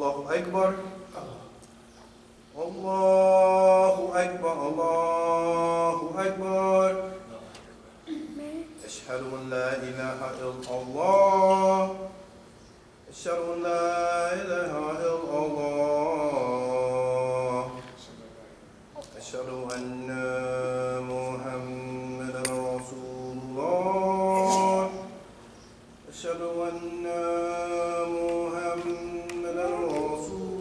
Allahu Akbar. Allahu Akbar. Allahu Akbar. Ashhadu an la ilaha illallah. Ashhadu an la ilaha illallah. Ashhadu anna Muhammadan Rasulullah. Ashhadu anna Muhammadan Rasulullah.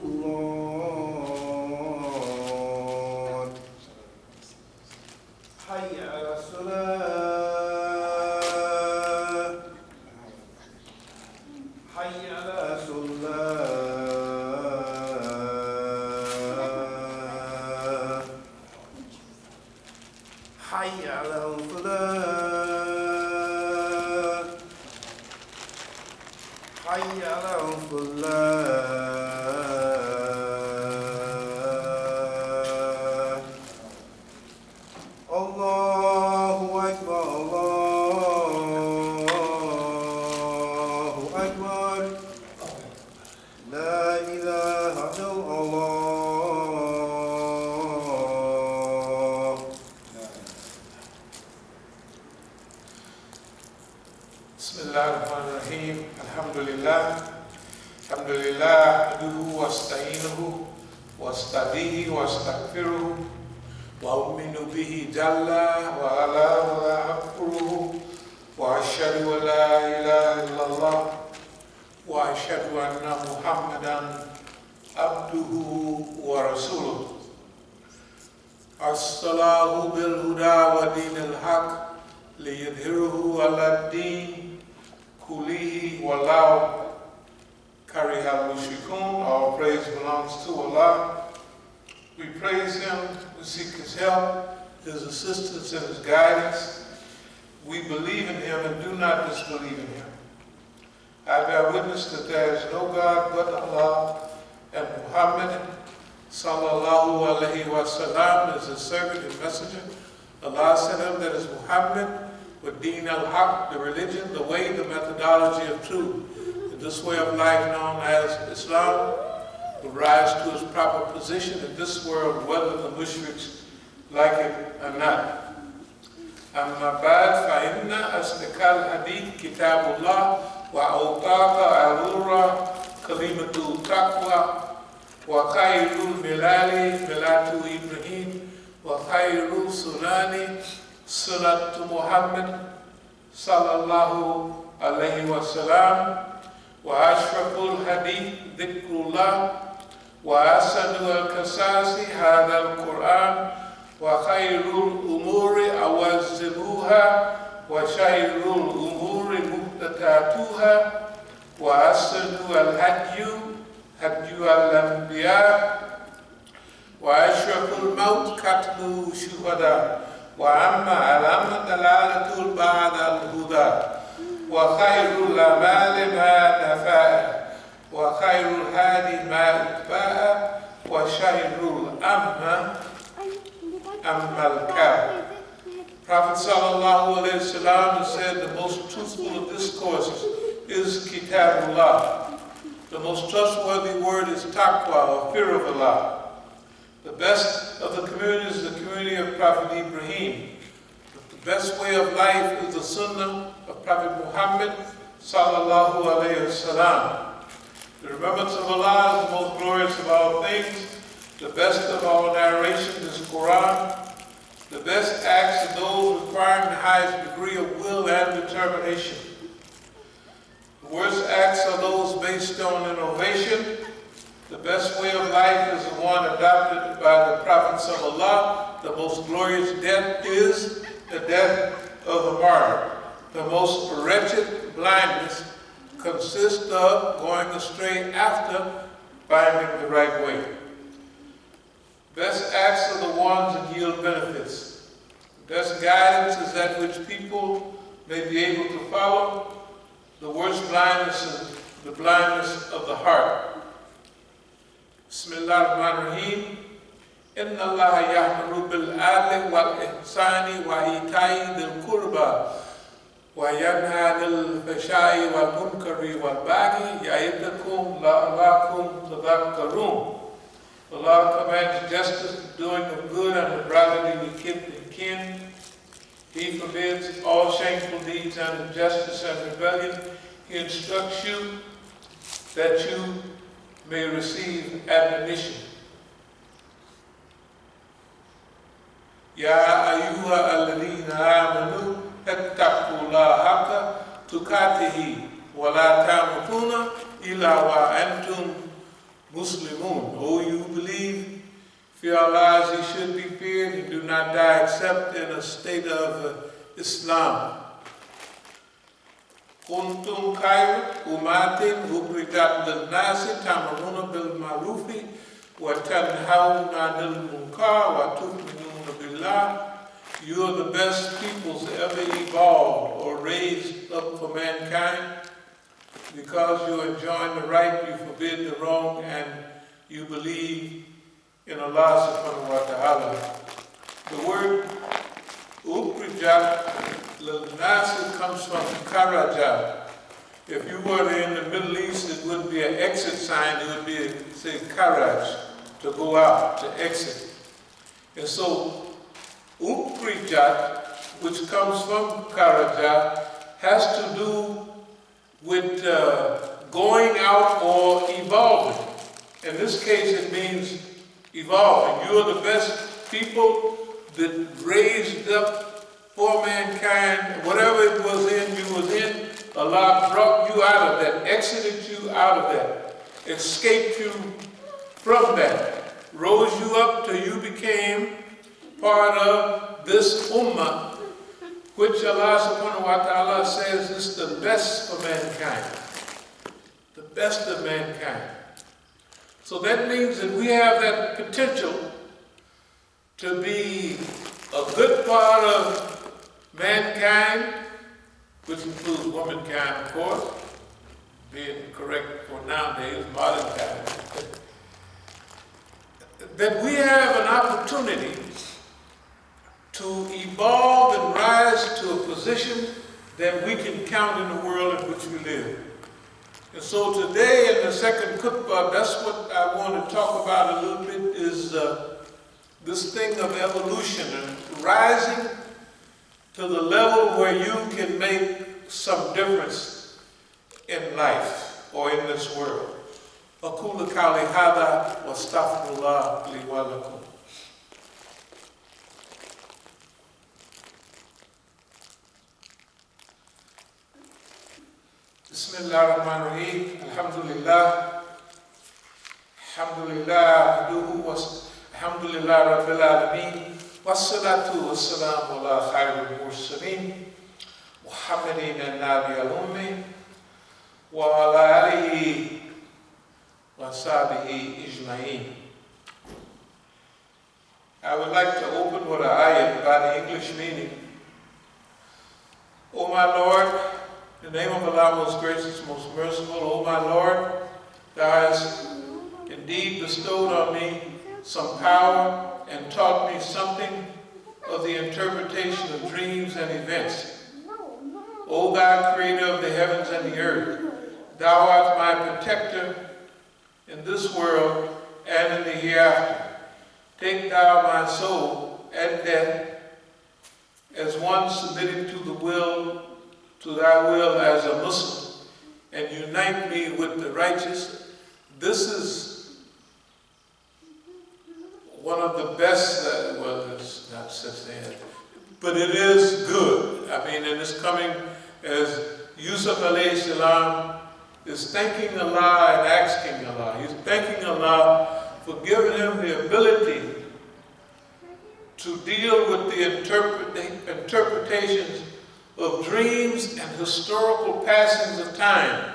Hayya ala salah. Hayya ala salah. Hayya ala salah. Hayya ala salah. Allahu Akbar. Allahu Akbar. La ilaha illallah. Bismillahirrahmanirrahim. Alhamdulillah. Alhamdulillah. Ahmaduhu wa asta'inuhu wa astahdihi wa astaghfiruhu wa uminu bihi jalla wa ala wa la akfuruhu wa ashhadu an la ilaha illallah wa ashhadu anna Muhammadan abduhu wa rasuluh. As-salahu bil huda wa dinil haq liyudhhiruhu ala din kulihi walau karihal mushrikun. All praise belongs to Allah. We praise Him, we seek His help, His assistance, and His guidance. We believe in Him and do not disbelieve in Him. I bear witness that there is no God but Allah, and Muhammad sallallahu alaihi wasallam is His servant and messenger. Allah sent him, that is Muhammad, with Deen al-Haq, the religion, the way, the methodology of truth. And this way of life known as Islam will rise to its proper position in this world, whether the mushriks like it or not. أما بعد فإن أصدق الحديث كتاب الله وأوثق الأمور كلمة التقوى وخير الملال ملة إبراهيم وخير السنن سنة محمد صلى الله عليه وسلم وأشرف الحديث ذكر الله وأحسن القصص هذا القرآن وخير الأمور أوزنوها وشر الأمور محدثاتها وأحسن الهدي هدي الأنبياء وأشرف الموت كتب الشهداء وأما علامة دلالة بعد الهدى وخير الأعمال ما نفع وخير الهادي ما اتبع وشر الأمة أما الكافر. Prophet sallallahu alaihi wasallam said the most truthful of discourses is Kitabullah. The most trustworthy word is taqwa, or fear of Allah. The best of the community is the community of Prophet Ibrahim. The best way of life is the sunnah of Prophet Muhammad sallallahu alayhi wasallam. The remembrance of Allah is the most glorious of all things. The best of all narration is Quran. The best acts are those requiring the highest degree of will and determination. The worst acts are those based on innovation. The best way of life is the one adopted by the prophets of Allah. The most glorious death is the death of the martyr. The most wretched blindness consists of going astray after finding the right way. Best acts are the ones that yield benefits. Best guidance is that which people may be able to follow. The worst blindness is the blindness of the heart. Bismillahirrahmanirrahim. Inna Allah ya'muru bil 'adli wal ihsani wa ita'i dhil qurba وَيَنْهَى عَنِ الْفَحْشَاءِ وَالْمُنكَرِ وَالْبَغْيِ يَعِظُكُمْ لَعَلَّكُمْ تَذَكَّرُونَ. The Lord commands justice, doing of good, and liberality to kith and kin. He forbids all shameful deeds and injustice and rebellion. He instructs you that you may receive admonition. Ya ayyuha alladhina amanu ittaqullaha haqqa tuqatihi wa la tamutunna illa wa antum muslimun. O you believe, fear Allah as He should be feared, and do not die except in a state of Islam. Kuntum khayra ummatin ukhrijat lin-nasi ta'muruna bil ma'rufi wa tanhauna 'anil munkar wa tu'minuna billah. You are the best peoples ever evolved or raised up for mankind. Because you enjoin the right, you forbid the wrong, and you believe in Allah subhanahu wa ta'ala. The word ukrijat lil-nasi comes from karaja. If you were in the Middle East, it would be an exit sign. It would be, say, karaj, to go out, to exit. And so, ukrijat, which comes from karaja, has to do with going out or evolving. In this case, it means evolving. You are the best people that raised up for mankind. Whatever it was in, you was in. Allah brought you out of that, exited you out of that, escaped you from that, rose you up till you became part of this ummah, which Allah subhanahu wa ta'ala says is the best for mankind. The best of mankind. So that means that we have that potential to be a good part of mankind, which includes womankind, of course, being correct for nowadays, modern times. That we have an opportunity to evolve and rise to a position that we can count in the world in which we live. And so today in the second khutbah, that's what I want to talk about a little bit, is this thing of evolution and rising to the level where you can make some difference in life or in this world. أقول قولي هذا واستغفر الله لي ولكم. بسم الله الرحمن الرحيم. الحمد لله رب العالمين والصلاة والسلام على خير المرسلين محمد النبي الأمي وعلى آله وصحبه أجمعين. I would like to open with an ayat by the English meaning. O my Lord, in the name of Allah, most gracious, most merciful, O my Lord, Thou hast indeed bestowed on me some power and taught me something of the interpretation of dreams and events. O Thou, Creator of the heavens and the earth, Thou art my protector in this world and in the hereafter. Take Thou my soul at death as one submitting to Thy will as a Muslim, and unite me with the righteous. This is one of the best, well, it's not such thing, but it is good. I mean, and it's coming as Yusuf alayhi salam is thanking Allah and asking Allah. He's thanking Allah for giving him the ability to deal with the interpretations of dreams and historical passings of time.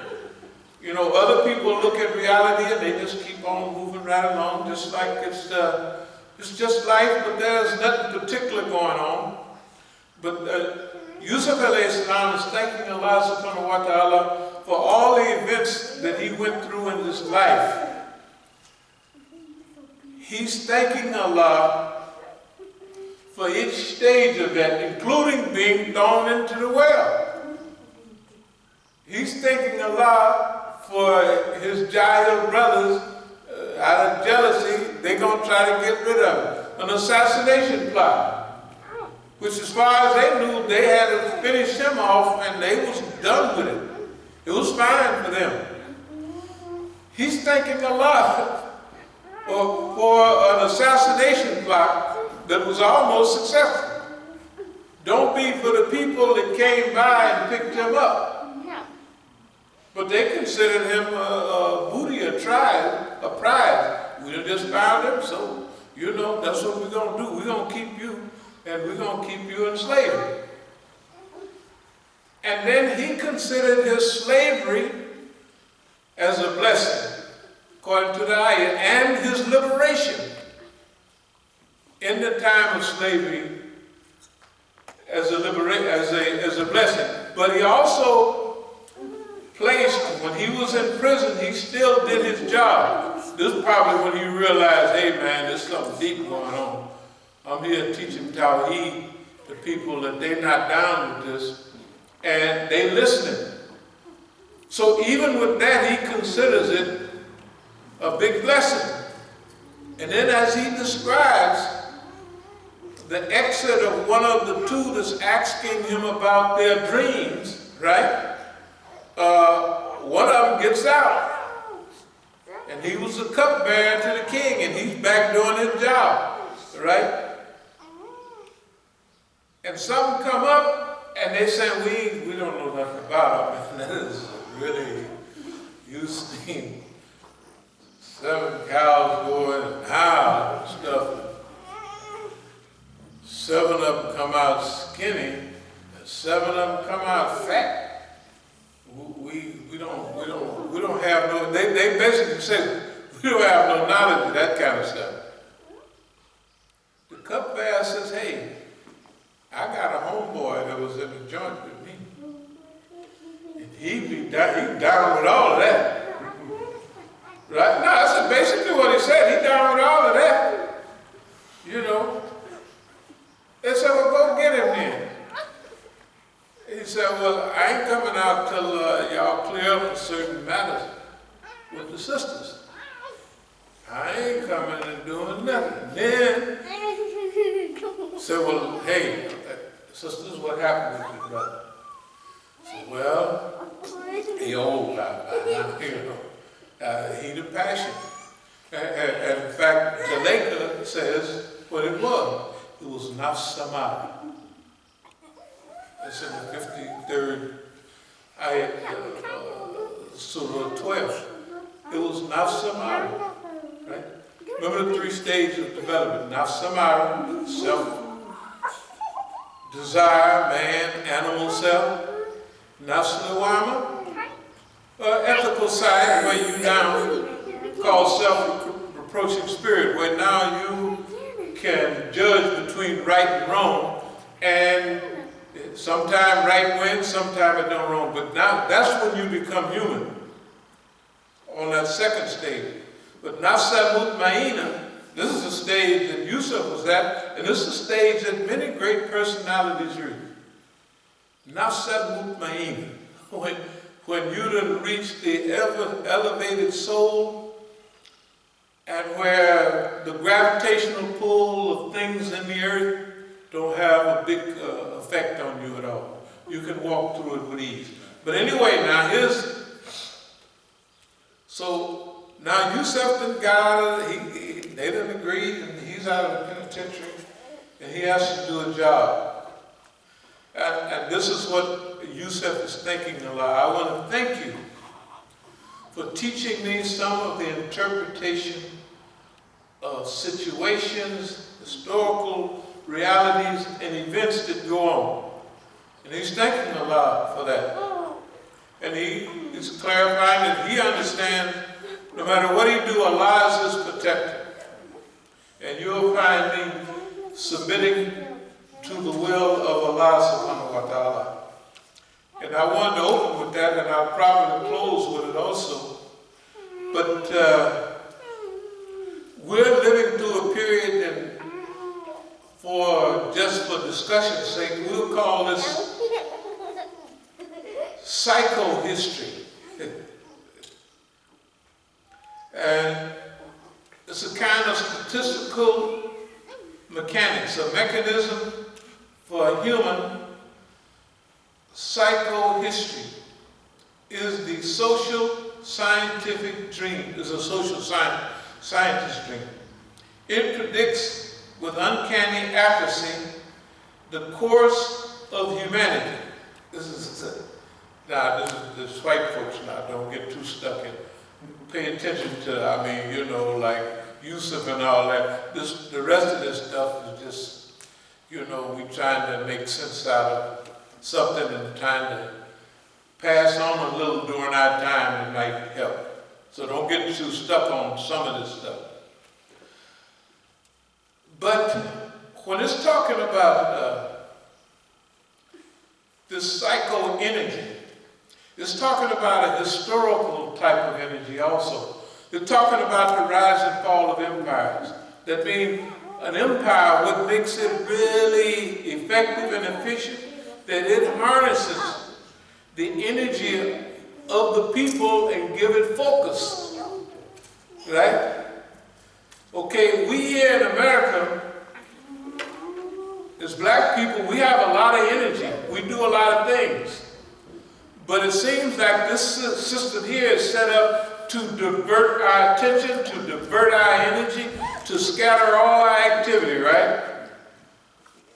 You know, other people look at reality and they just keep on moving right along, just like it's just life, but there's nothing particular going on. But Yusuf alayhi salam is thanking Allah subhanahu wa ta'ala for all the events that he went through in his life. He's thanking Allah for each stage of that, including being thrown into the well. He's thanking Allah for his Jahil brothers. Out of jealousy, they're going to try to get rid of him. An assassination plot, which as far as they knew, they had to finish him off and they was done with it. It was fine for them. He's thanking Allah for an assassination plot that was almost successful. Don't be for the people that came by and picked him up. But they considered him a booty, a prize. We done just found him, so, you know, that's what we're going to do. We're going to keep you, and we're going to keep you in slavery. And then he considered his slavery as a blessing, according to the ayah, and his liberation in the time of slavery as a blessing. But he also placed, when he was in prison, he still did his job. This is probably when he realized, hey man, there's something deep going on. I'm here teaching Tawheed to people that they're not down with this, and they listening. So even with that, he considers it a big blessing. And then as he describes the exit of one of the two that's asking him about their dreams, right? One of them gets out. And he was a cupbearer to the king, and he's back doing his job, right? And some come up, and they say, we don't know nothing about him. And that is really, you seen 7 cows going and howl and stuff. 7 of them come out skinny, and 7 of them come out fat. We don't have no, they basically say, we don't have no knowledge of that kind of stuff. The cupbearer says, hey, I got a homeboy that was in the joint with me. And he down with all of that. Right? No, that's basically what he said. He down with all of that. You know. They said, well, go get him then. He said, well, I ain't coming out till y'all clear up certain matters with the sisters. I ain't coming and doing nothing. Then, said, well, hey, sisters, what happened with your brother? Said, well, he old by now, you know. He the passion. And in fact, Jaleka says what it was. It was nafsamara. That's in the 53rd ayat, Surah 12. It was nafsamara, right? Remember the 3 stages of development. Nafsamara, self, desire, man, animal self. Nafs-lawama, ethical side, where you now call self-reproaching spirit, where now you can judge between right and wrong, and sometimes right wins, sometimes it don't wrong. But now that's when you become human, on that second stage. But nafsa mutmaina, this is the stage that Yusuf was at, and this is the stage that many great personalities reach. Nafsa mutmaina, when you done reach the elevated soul, and where the gravitational pull of things in the earth don't have a big effect on you at all. You can walk through it with ease. But anyway, now so now Yusuf done got it, they done agreed, and he's out of the penitentiary, and he has to do a job. And this is what Yusuf is thanking Allah. I want to thank you for teaching me some of the interpretation of situations, historical realities, and events that go on. And he's thanking Allah for that. And he's clarifying that he understands no matter what he do, Allah is his protector. And you'll find me submitting to the will of Allah subhanahu wa ta'ala. And I wanted to open with that, and I'll probably close with it also. But we're living through a period, and just for discussion's sake, we'll call this psychohistory. And it's a kind of statistical mechanics, a mechanism for human psychohistory. Is the social scientific dream, is a social scientist dream. It predicts with uncanny accuracy the course of humanity. Now, this white folks now, don't get too stuck in. Pay attention to, I mean, you know, like Yusuf and all that. The rest of this stuff is just, you know, we trying to make sense out of something and trying to pass on a little during our time that might help. So don't get too stuck on some of this stuff. But when it's talking about this psycho-energy, it's talking about a historical type of energy also. It's talking about the rise and fall of empires. That means an empire, what makes it really effective and efficient, that it harnesses the energy of the people and give it focus. Right? Okay, we here in America, as black people, we have a lot of energy. We do a lot of things. But it seems like this system here is set up to divert our attention, to divert our energy, to scatter all our activity, right?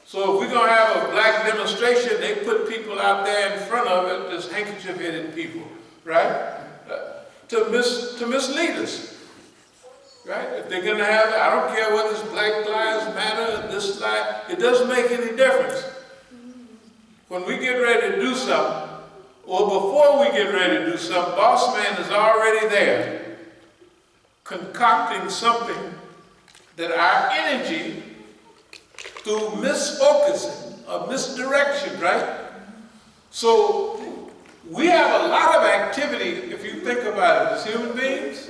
So if we're going to have a black demonstration, they put people out there in front of it, this handkerchief-headed people, right? To mislead us, right? If they're going to have it, I don't care whether it's Black Lives Matter, this life, it doesn't make any difference. When we get ready to do something, or before we get ready to do something, boss man is already there, concocting something that our energy, through misfocusing or misdirection, right? So we have a lot of activity, if you think about it, as human beings.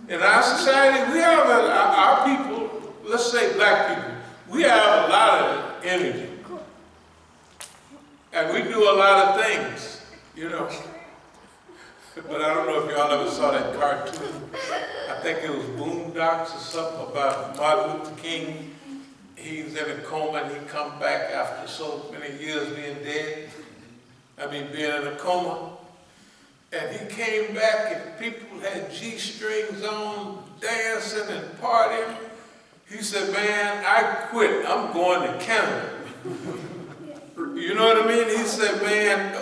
In our society, we have our people, let's say black people, we have a lot of energy. And we do a lot of things, you know. But I don't know if y'all ever saw that cartoon. I think it was Boondocks or something about Martin Luther King. He's in a coma and he come back after so many years being dead. Being in a coma. And he came back and people had G-strings on, dancing and partying. He said, man, I quit. I'm going to Canada. You know what I mean? He said, man,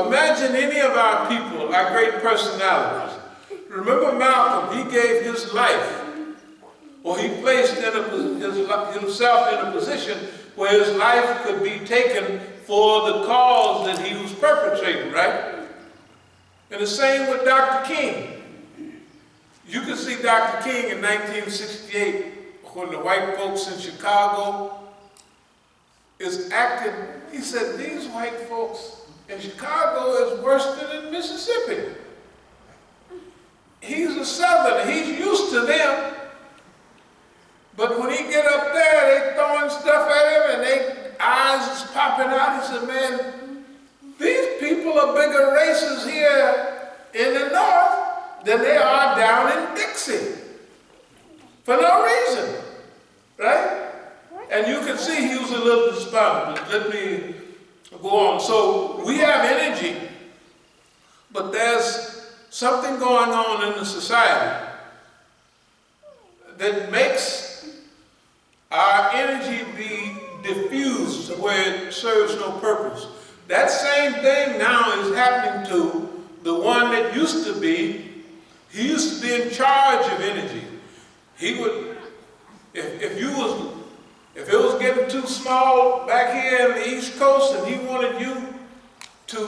imagine any of our people, our great personalities. Remember Malcolm, he gave his life, or he placed himself in a position where his life could be taken for the cause that he was perpetrating, right? And the same with Dr. King. You can see Dr. King in 1968 when the white folks in Chicago is acting. He said, these white folks in Chicago is worse than in Mississippi. He's a Southerner, he's used to them. But when he get up there, they throwing stuff at him and their eyes is popping out. He said, man, these people are bigger races here in the North than they are down in Dixie. For no reason, right? And you can see he was a little despondent. Let me go on. So we have energy, but there's something going on in the society that makes our energy be diffused where it serves no purpose. That same thing now is happening to the one that used to be, he used to be in charge of energy. He would, if it was getting too small back here in the East Coast and he wanted you to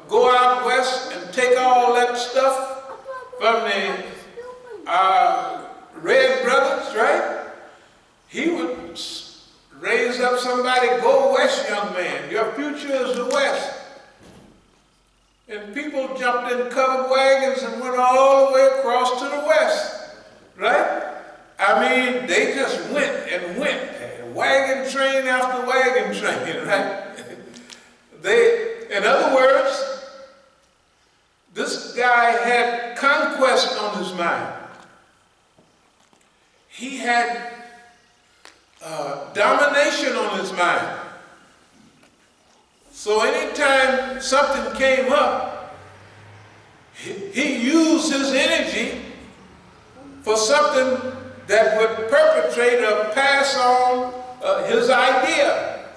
go out west and take all that stuff from the Red Brothers, right? He would raise up somebody, go west, young man. Your future is the west. And people jumped in covered wagons and went all the way across to the west, right? They just went and went. Wagon train after wagon train, right? In other words, mind. He had domination on his mind. So anytime something came up, he used his energy for something that would perpetrate or pass on his idea.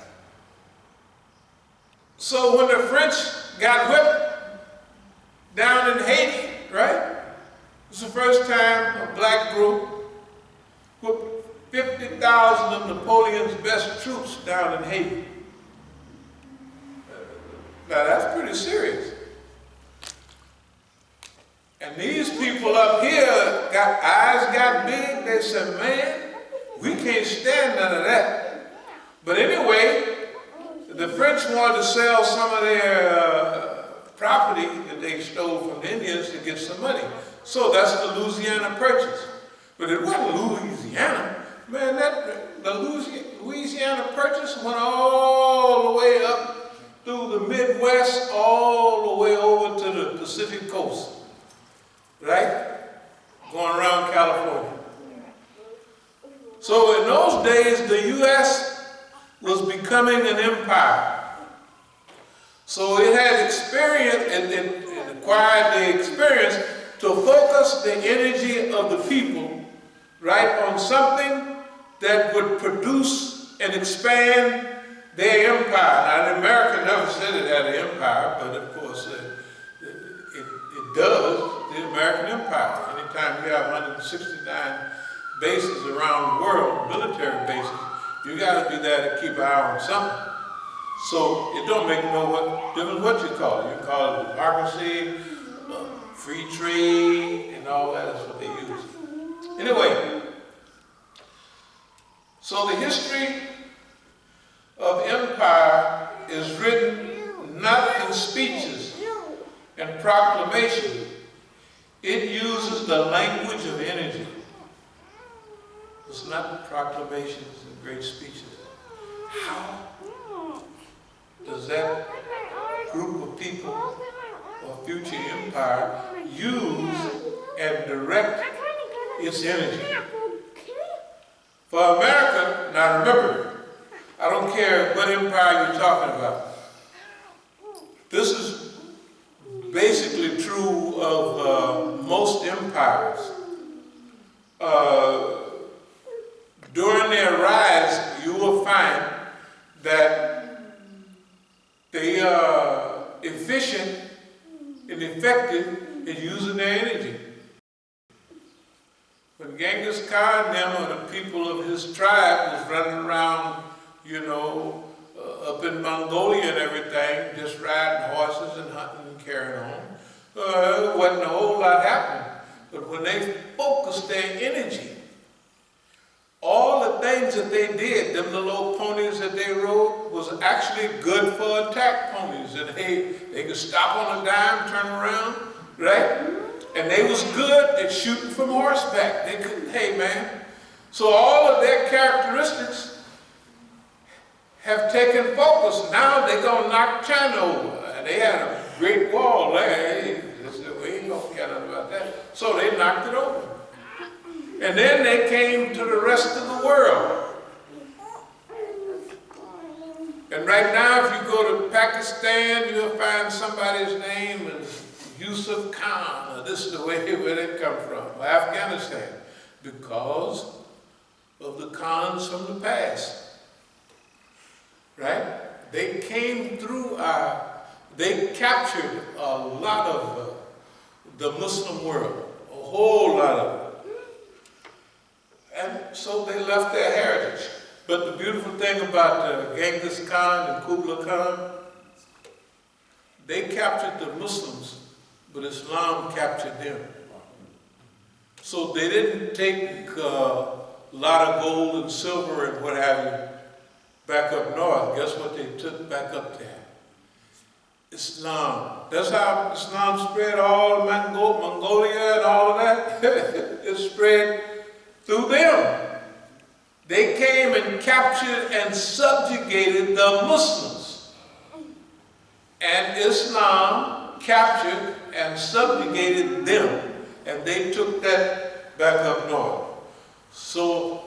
So when the French got whipped down in Haiti, right? It was the first time a black group whipped 50,000 of Napoleon's best troops down in Haiti. Now that's pretty serious. And these people up here got big. They said, man, we can't stand none of that. But anyway, the French wanted to sell some of their property that they stole from the Indians to get some money. So that's the Louisiana Purchase. But it wasn't Louisiana. Man, the Louisiana Purchase went all the way up through the Midwest, all the way over to the Pacific Coast. Right? Going around California. So in those days, the U.S. was becoming an empire. So it had experience, and it acquired the experience to focus the energy of the people, right, on something that would produce and expand their empire. Now, America never said it had an empire, but of course it does. The American Empire. Anytime you have 169 bases around the world, military bases, you got to be there to keep an eye on something. So it don't make no difference what you call it. You call it democracy, free trade, and all that is what they use. Anyway, so the history of empire is written not in speeches and proclamations. It uses the language of energy. It's not proclamations and great speeches. How does that group of people or future empire use and direct its energy? For America, now remember, I don't care what empire you're talking about. This is basically true of most empires. During their rise, you will find that they are efficient and effective in using their energy. When Genghis Khan and them, or the people of his tribe, was running around, up in Mongolia and everything, just riding horses and hunting and carrying on, there wasn't a whole lot happening. But when they focused their energy, all the things that they did, them little old ponies that they rode, was actually good for attack ponies. And they could stop on a dime, turn around, right? And they was good at shooting from horseback. They couldn't, hey man. So all of their characteristics have taken focus. Now they're going to knock China over. And they had a great wall there. Hey, we ain't going to care nothing about that. So they knocked it over. And then they came to the rest of the world. And right now, if you go to Pakistan, you'll find somebody's name is Yusuf Khan, or this is the way where they come from, or Afghanistan, because of the Khans from the past. Right? They came through they captured a lot of the Muslim world, a whole lot of it. And so they left their heritage. But the beautiful thing about Genghis Khan and Khutbah Khan, they captured the Muslims, but Islam captured them. So they didn't take a lot of gold and silver and what have you back up north. Guess what they took back up there? Islam. That's how Islam spread all Mongolia and all of that. It spread through them. They came and captured and subjugated the Muslims. And Islam captured and subjugated them. and they took that back up north. So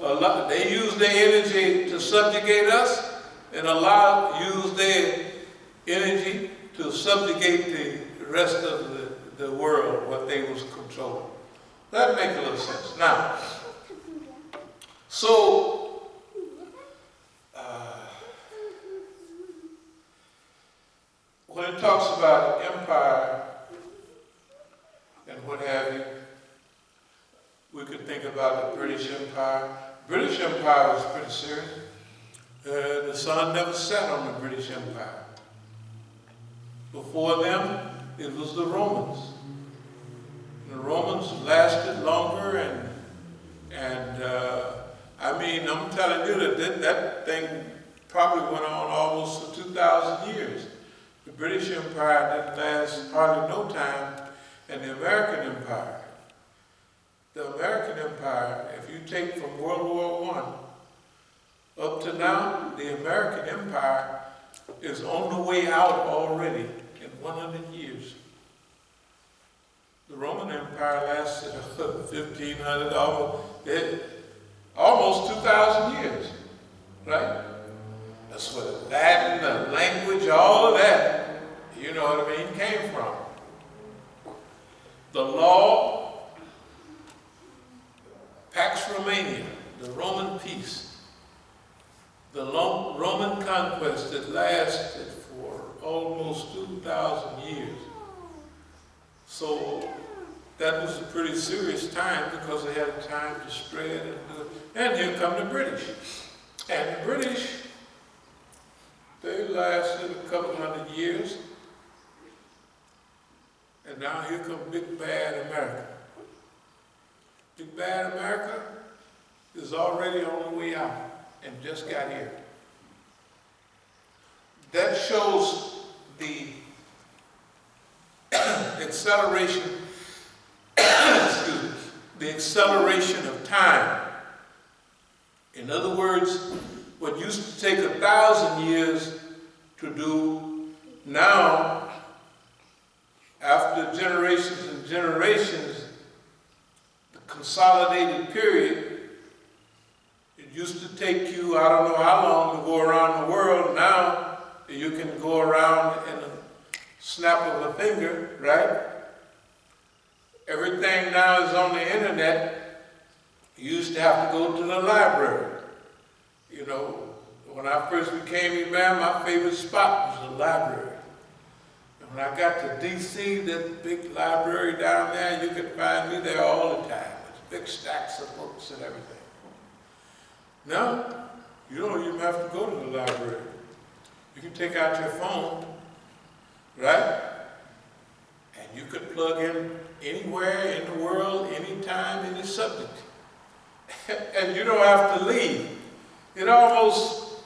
they used their energy to subjugate us, and used their energy to subjugate the rest of the world, what they was controlling. That makes a little sense. Now, so when it talks about empire and what have you, we could think about the British Empire. British Empire was pretty serious. The sun never set on the British Empire. Before them, it was the Romans. The Romans lasted longer, and I mean, I'm telling you that thing probably went on almost for 2,000 years. The British Empire didn't last hardly no time, and the American Empire. The American Empire, if you take from World War I up to now, the American Empire is on the way out already in 100 years. The Roman Empire lasted 1,500, almost 2,000 years, right? That's where the Latin, the language, all of that, you know what I mean, came from. The law, Pax Romana, the Roman peace, the Roman conquest that lasted for almost 2,000 years. So that was a pretty serious time because they had time to spread and do it. And here come the British. And the British, they lasted a couple hundred years. And now here comes Big Bad America. Big Bad America is already on the way out and just got here. That shows the acceleration, excuse me, the acceleration of time. In other words, what used to take 1,000 years to do, now, after generations and generations, the consolidated period, it used to take you, I don't know how long to go around the world. Now, you can go around in a snap of a finger, right? Everything now is on the internet. You used to have to go to the library. You know, when I first became Imam, my favorite spot was the library. And when I got to D.C., that big library down there, you could find me there all the time. With big stacks of books and everything. Now, you don't even have to go to the library. You can take out your phone, right? And you could plug in anywhere in the world, anytime, any subject. And you don't have to leave. It almost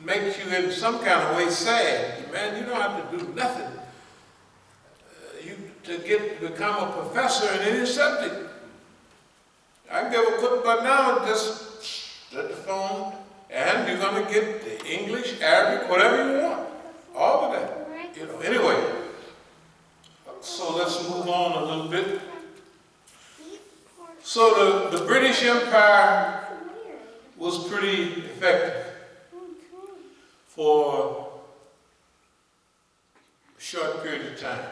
makes you in some kind of way sad. Man, you don't have to do nothing to become a professor in any subject. I can give a khutbah now and just at the phone, and you're going to get the English, Arabic, whatever you want. All of that. You know, anyway. So let's move on a little bit. So the British Empire was pretty effective for a short period of time.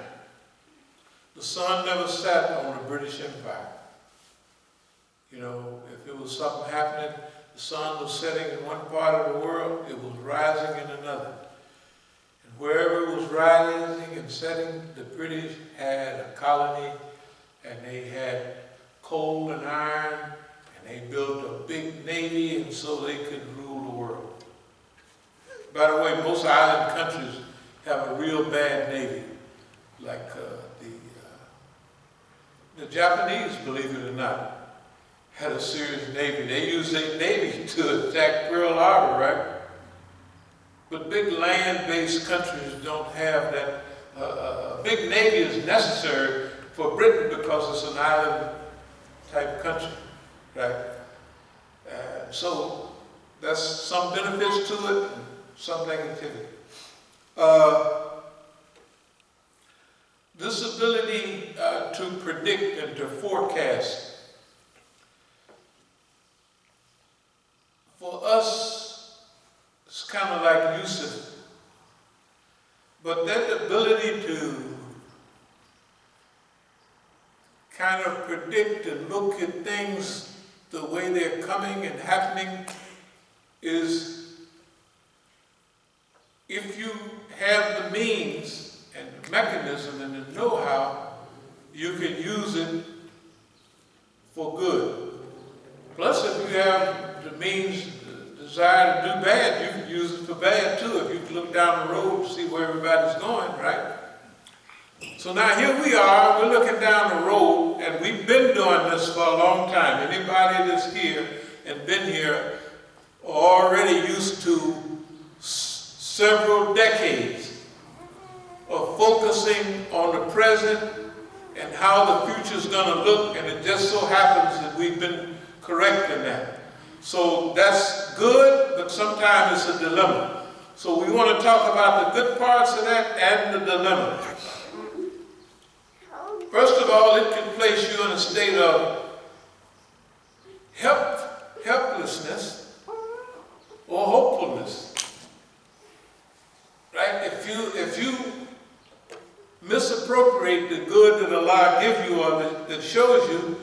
The sun never set on the British Empire. You know, if it was something happening, the sun was setting in one part of the world, it was rising in another. And wherever it was rising and setting, the British had a colony, and they had coal and iron, and they built a big navy, and so they could rule the world. By the way, most island countries have a real bad navy, like the Japanese, believe it or not, had a serious navy. They used their navy to attack Pearl Harbor, right? But big land-based countries don't have that. A big navy is necessary for Britain because it's an island-type country, right? So there's some benefits to it and some negativity. This ability to predict and to forecast. For us, it's kind of like Yusuf. But that ability to kind of predict and look at things the way they're coming and happening is, if you have the means and the mechanism and the know-how, you can use it for good. Plus, if you have the means, the desire to do bad, you can use it for bad too. If you can look down the road and see where everybody's going, right? So now here we are, we're looking down the road, and we've been doing this for a long time. Anybody that's here and been here are already used to several decades of focusing on the present and how the future's going to look, and it just so happens that we've been correct in that. So that's good, but sometimes it's a dilemma. So we want to talk about the good parts of that and the dilemma. First of all, it can place you in a state of helplessness or hopefulness. Right? If you misappropriate the good that Allah gives you or that shows you,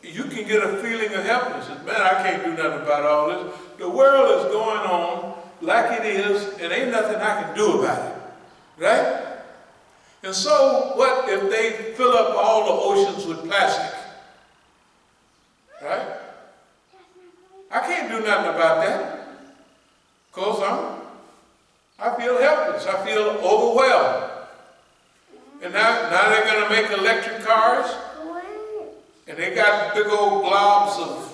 you can get a feeling of helplessness. Man, I can't do nothing about all this. The world is going on like it is, and ain't nothing I can do about it. Right? And so, what if they fill up all the oceans with plastic? Right? I can't do nothing about that. Because I feel helpless. I feel overwhelmed. And now they're going to make electric cars. And they got big old globs of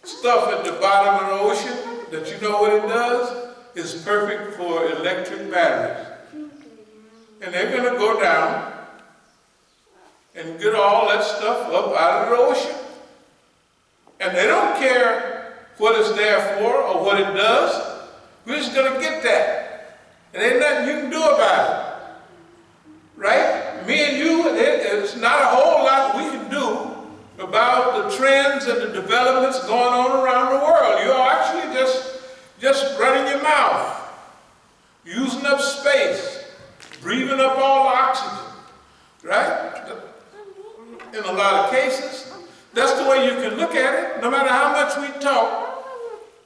stuff at the bottom of the ocean that you know what it does? It's perfect for electric batteries. And they're going to go down and get all that stuff up out of the ocean. And they don't care what it's there for or what it does. We're just going to get that. And ain't nothing you can do about it. Right? Me and you, it's not a whole lot we can do about the trends and the developments going on around the world. You're actually just running your mouth, using up space, breathing up all the oxygen, right? In a lot of cases, that's the way you can look at it. No matter how much we talk,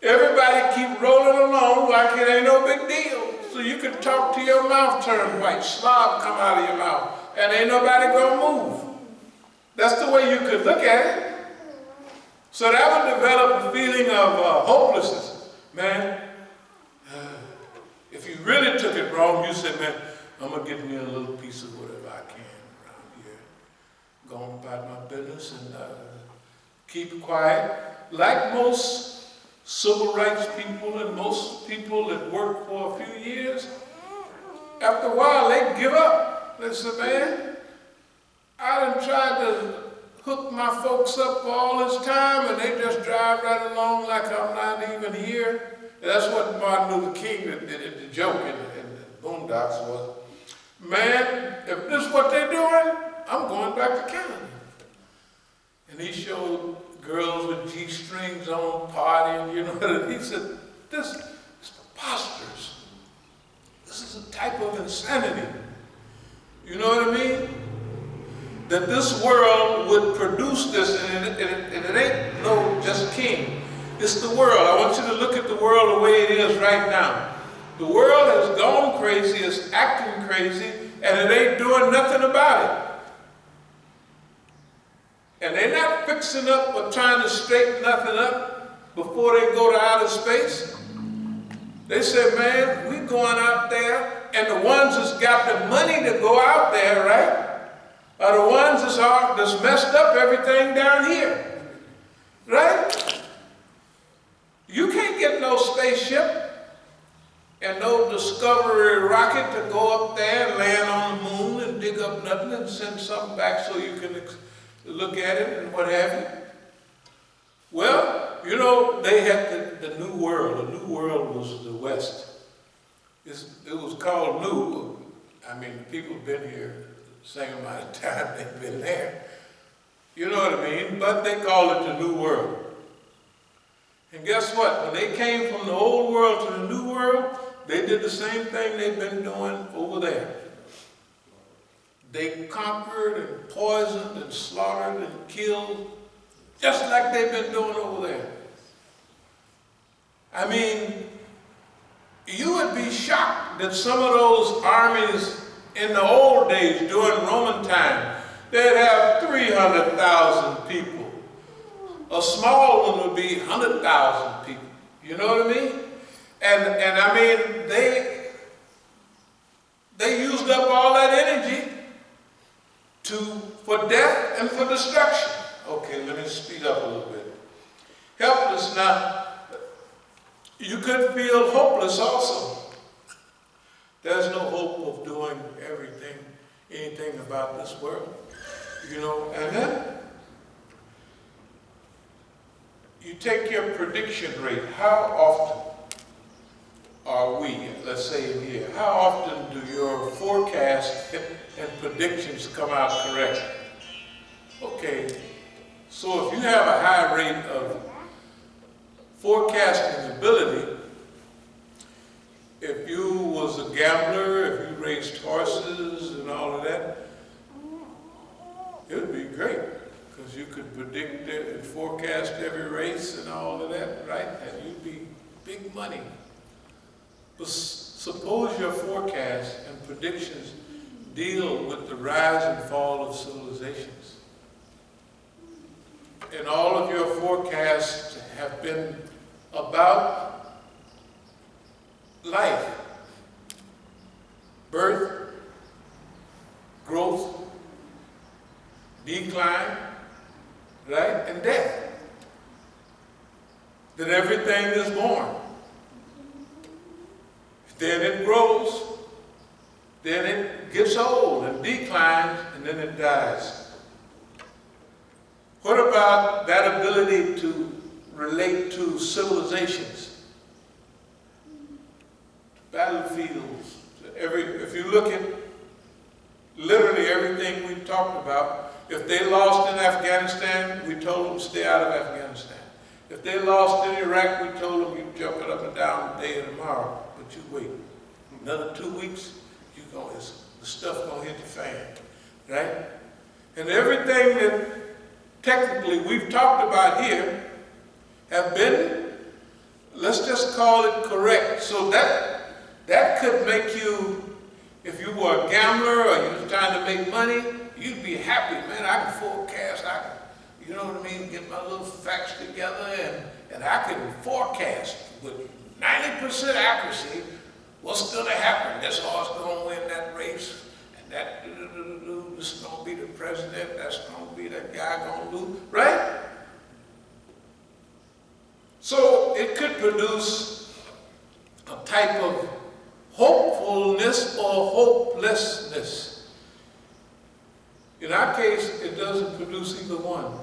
everybody keep rolling along like it ain't no big deal. So you can talk till your mouth turn white, slob come out of your mouth, and ain't nobody gonna move. That's the way you could look at it. So that would develop a feeling of hopelessness. Man, if you really took it wrong, you said, man, I'm going to get me a little piece of whatever I can around here. Go on about my business and keep quiet. Like most civil rights people and most people that work for a few years, after a while they give up. They say, man, I done tried to hook my folks up for all this time and they just drive right along like I'm not even here. And that's what Martin Luther King did, the joke in the Boondocks was, man, if this is what they're doing, I'm going back to Canada. And he showed girls with G-strings on partying, you know, and he said, this is preposterous. This is a type of insanity. You know what I mean? That this world would produce this, and it ain't no just king. It's the world. I want you to look at the world the way it is right now. The world has gone crazy, it's acting crazy, and it ain't doing nothing about it. And they're not fixing up or trying to straighten nothing up before they go to outer space. They say, man, we going out there, and the ones that's got the money to go out there, right, are the ones that's messed up everything down here, right? You can't get no spaceship and no Discovery rocket to go up there and land on the moon and dig up nothing and send something back so you can look at it and what have you. Well, you know, they had the New World. The New World was the West. It was called New. I mean, people have been here same amount of time they've been there. You know what I mean? But they call it the New World. And guess what? When they came from the old world to the new world, they did the same thing they've been doing over there. They conquered and poisoned and slaughtered and killed, just like they've been doing over there. I mean, you would be shocked that some of those armies in the old days, during Roman time, they'd have 300,000 people. A small one would be 100,000 people. You know what I mean? And I mean, they used up all that energy for death and for destruction. Okay, let me speed up a little bit. Helpless now. You could feel hopeless also. There's no hope of doing anything about this world. You know, and then you take your prediction rate. How often are we, let's say in here, how often do your forecasts and predictions come out correct? Okay, so if you have a high rate of forecasting ability, if you was a gambler, if you raced horses and all of that, it would be great, because you could predict and forecast every race and all of that, right? And you'd be big money. But suppose your forecasts and predictions deal with the rise and fall of civilizations. And all of your forecasts have been about life, birth, growth, decline, right, and death. Then everything is born. Then it grows, then it gets old and declines, and then it dies. What about that ability to relate to civilizations, battlefields? If you look at literally everything we talked about, if they lost in Afghanistan, we told them to stay out of Afghanistan. If they lost in Iraq, we told them you jump it up and down today and tomorrow, but you wait. Another 2 weeks, the stuff gonna hit the fan, right? And everything that technically we've talked about here have been, let's just call it correct. So that could make you, if you were a gambler or you was trying to make money, you'd be happy, man. I can forecast, you know what I mean, get my little facts together, and I can forecast with 90% accuracy what's going to happen. This horse going to win that race, and this is going to be the president, that's going to be that guy going to lose, right? So it could produce a type of hopefulness or hopelessness. In our case, it doesn't produce either one.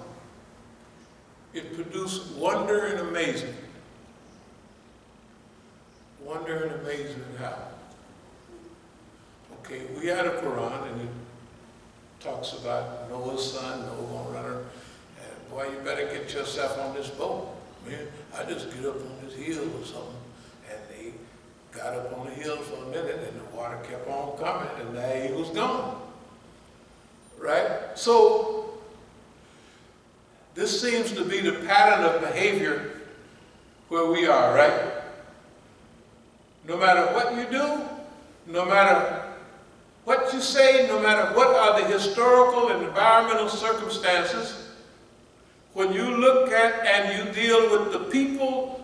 It produced wonder and amazement. Wonder and amazement how? Okay, we had a Quran and it talks about Noah's son, Noah gonna run her, and boy, you better get yourself on this boat. Man, I just get up on this hill or something, and they got up on the hill for a minute and the water kept on coming and there he was gone. Right? So, this seems to be the pattern of behavior where we are, right? No matter what you do, no matter what you say, no matter what are the historical and environmental circumstances, when you look at and you deal with the people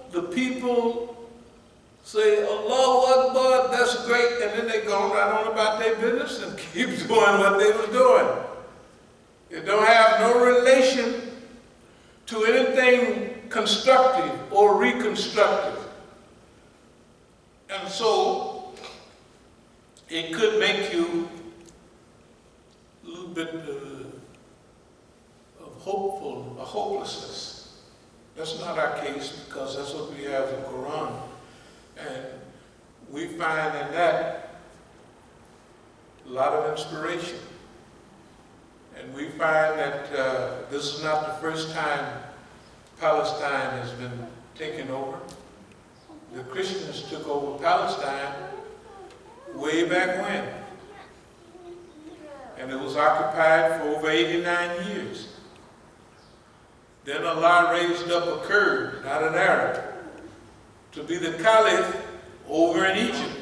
say, Allahu Akbar, that's great, and then they go right on about their business and keep doing what they were doing. It don't have no relation to anything constructive or reconstructive. And so, it could make you a little bit of hopelessness. That's not our case, because that's what we have in the Quran. And we find in that a lot of inspiration. And we find that this is not the first time Palestine has been taken over. The Christians took over Palestine way back when. And it was occupied for over 89 years. Then Allah raised up a Kurd, not an Arab, to be the Caliph over in Egypt.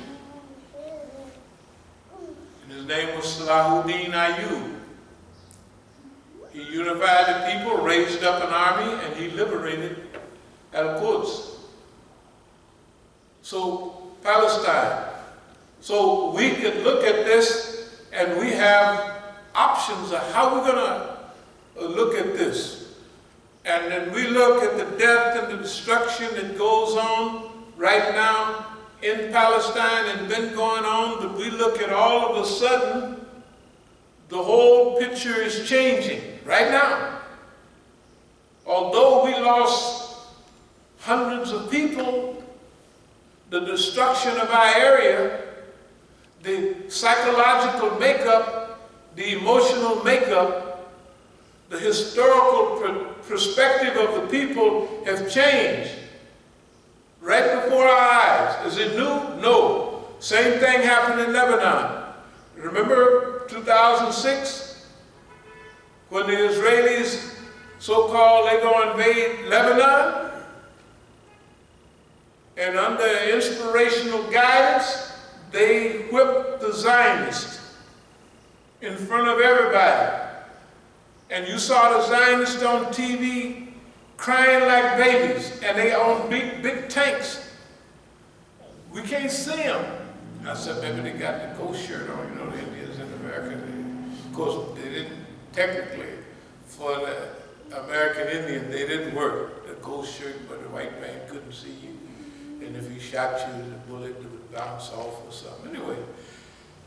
And his name was Salahuddin Ayyub. He unified the people, raised up an army, and he liberated Al-Quds. So, Palestine. So we could look at this and we have options of how we're going to look at this. And then we look at the death and the destruction that goes on right now in Palestine and been going on, but we look at all of a sudden, the whole picture is changing right now. Although we lost hundreds of people, the destruction of our area, the psychological makeup, the emotional makeup, the historical perspective of the people have changed right before our eyes. Is it new? No. Same thing happened in Lebanon. Remember 2006 when the Israelis so-called they go invade Lebanon? And under inspirational guidance, they whipped the Zionists in front of everybody. And you saw the Zionists on TV crying like babies, and they own big tanks. We can't see them. I said, maybe they got the ghost shirt on, you know, the Indians in America. Of course, they didn't, technically, for the American Indian, they didn't work. The ghost shirt, but the white man couldn't see you. And if he shot you, the bullet would bounce off or something. Anyway,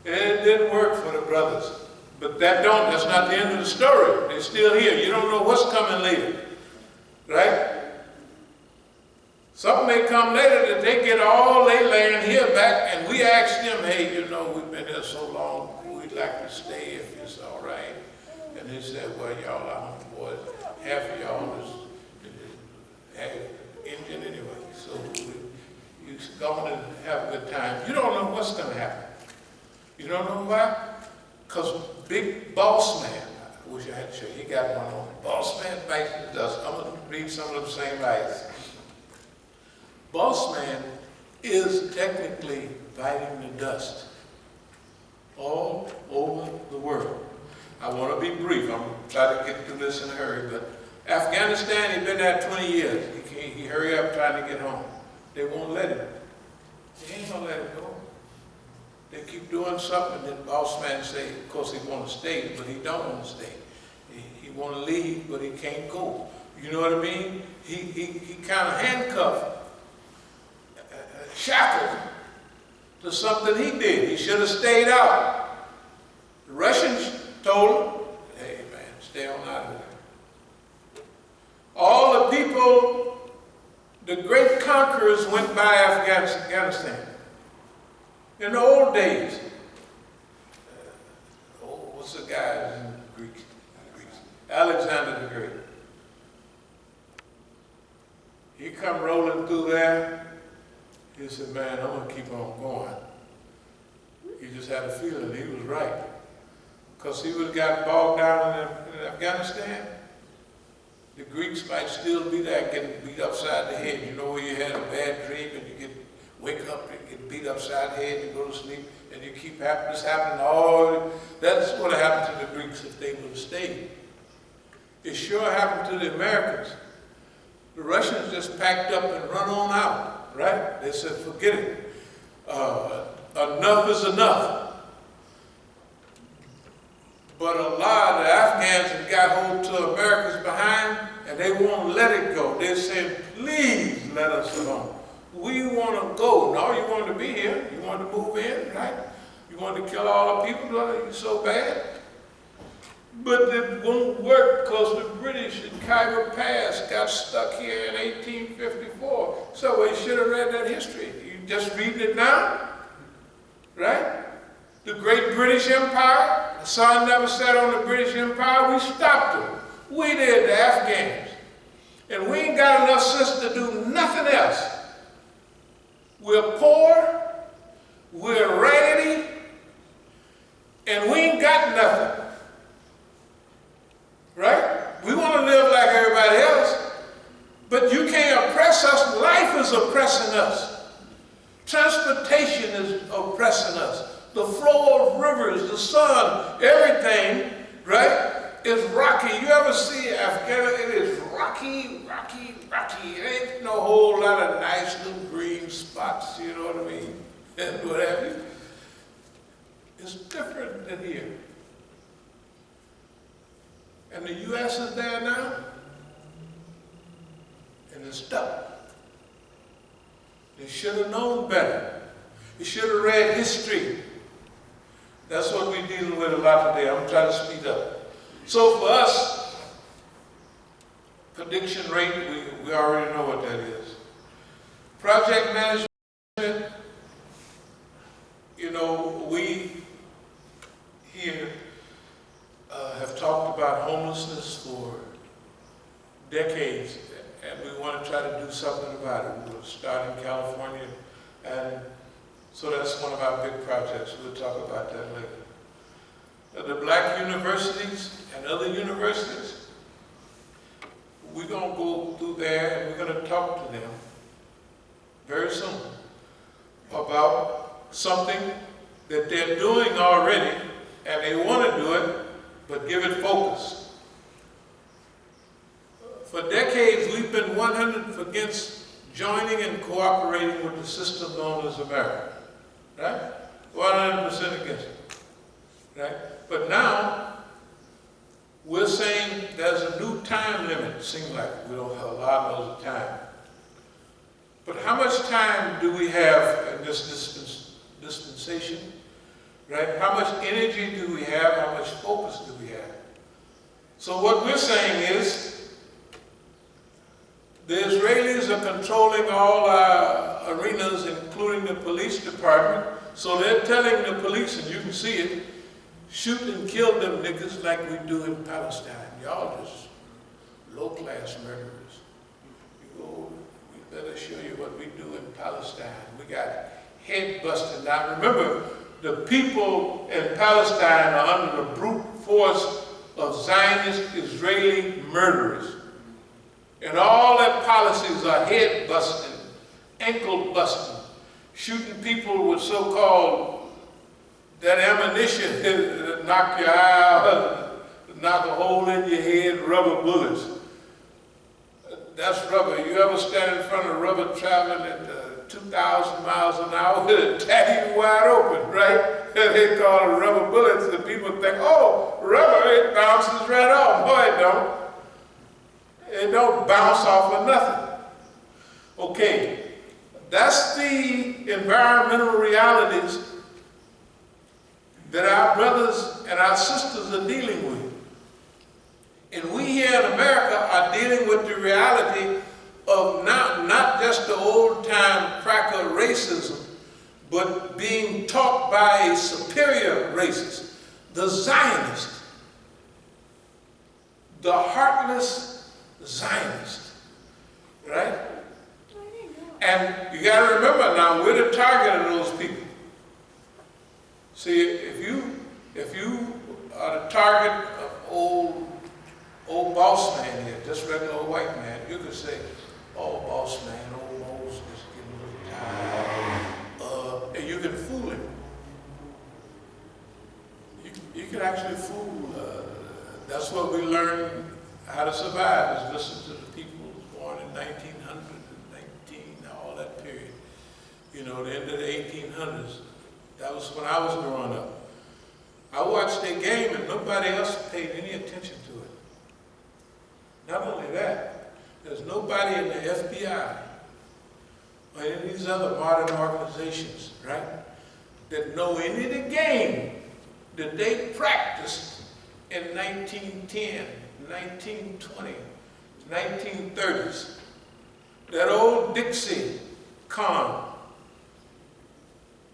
it didn't work for the brothers. But that's not the end of the story. They're still here. You don't know what's coming later. Right? Something may come later that they get all their land here back, and we ask them, hey, you know, we've been here so long, we'd like to stay if it's all right. And they said, well, y'all are homeboys. Half of y'all is Indian anyway. So you go and have a good time. You don't know what's going to happen. You don't know why? Because big boss man, I wish I had to show you, he got one on. Boss man bites the dust. I'm going to read some of the same lines. Boss man is technically biting the dust all over the world. I want to be brief. I'm trying to get through this in a hurry, but Afghanistan, he's been there 20 years. He hurry up trying to get home. They won't let him. They ain't going to let him go. They keep doing something, and then boss man say, of course he want to stay, but he don't want to stay. He want to leave, but he can't go. You know what I mean? He kind of handcuffed, shackled to something he did. He should have stayed out. The Russians told him, hey man, stay on out of there. All the people, the great conquerors went by Afghanistan. In the old days, what's the guy in Greek? Alexander the Great. He come rolling through there. He said, man, I'm going to keep on going. He just had a feeling he was right. Because he would have got bogged down in Afghanistan. The Greeks might still be there getting beat upside the head. You know where you had a bad dream and you wake up and get beat upside the head and go to sleep and you keep this happening all. That's what happened to the Greeks if they would have stayed. It sure happened to the Americans. The Russians just packed up and run on out, right? They said, forget it. Enough is enough. But a lot of the Afghans have got hold to America's behind and they won't let it go. They're saying, please let us alone. We want to go. No, you want to be here. You want to move in, right? You want to kill all the people. You're so bad. But it won't work because the British in Khyber Pass got stuck here in 1854. So we should have read that history. You just reading it now, right? The great British Empire, the sun never set on the British Empire, we stopped them. We did, the Afghans. And we ain't got enough sense to do nothing else. We're poor, we're raggedy, and we ain't got nothing. Right? We want to live like everybody else, but you can't oppress us. Life is oppressing us. Transportation is oppressing us. The flow of rivers, the sun, everything, right, is rocky. You ever see Afghanistan? It is rocky, rocky, rocky. It ain't no whole lot of nice little green spots, you know what I mean, and what have you. It's different than here. And the U.S. is there now, and it's stuck. They should have known better. They should have read history. That's what we're dealing with a lot today. I'm trying to speed up. So for us, prediction rate, we already know what that is. Project management, you know, we here have talked about homelessness for decades, and we want to try to do something about it. We'll start in California, and so that's one of our big projects. We'll talk about that later. The black universities and other universities, we're going to go through there and we're going to talk to them very soon about something that they're doing already, and they want to do it, but give it focus. For decades, we've been 100% against joining and cooperating with the system known as America, right? 100% against it, right? But now, we're saying there's a new time limit. It seems like we don't have a lot of those time. But how much time do we have in this dispensation, right? How much energy do we have? How much focus do we have? So what we're saying is, the Israelis are controlling all our arenas, including the police department. So they're telling the police, and you can see it, shoot and kill them niggas like we do in Palestine. Y'all just low-class murderers. You go, we better show you what we do in Palestine. We got head busting. Now remember, the people in Palestine are under the brute force of Zionist Israeli murderers. And all their policies are head busting, ankle busting, shooting people with so-called that ammunition that knock your eye out, knock a hole in your head, rubber bullets. That's rubber. You ever stand in front of rubber traveling at 2,000 miles an hour, it'll attack you wide open, right? They call it rubber bullets, and people think, oh, rubber, it bounces right off. No, it don't. It don't bounce off of nothing. Okay, that's the environmental realities that our brothers and our sisters are dealing with. And we here in America are dealing with the reality of not just the old-time cracker racism, but being taught by a superior racist, the Zionist, the heartless Zionist, right? And you got to remember now, we're the target of those people. See, if you are the target of old boss man here, just regular old white man, you could say, oh, boss man, old Moses is getting a little tired. And you can fool him. You can actually fool. That's what we learn how to survive, is listen to the people born in 1900 and all that period. You know, the end of the 1800s. That was when I was growing up. I watched their game and nobody else paid any attention to it. Not only that, there's nobody in the FBI or any of these other modern organizations, right, that know any of the game that they practiced in 1910, 1920, 1930s. That old Dixie con.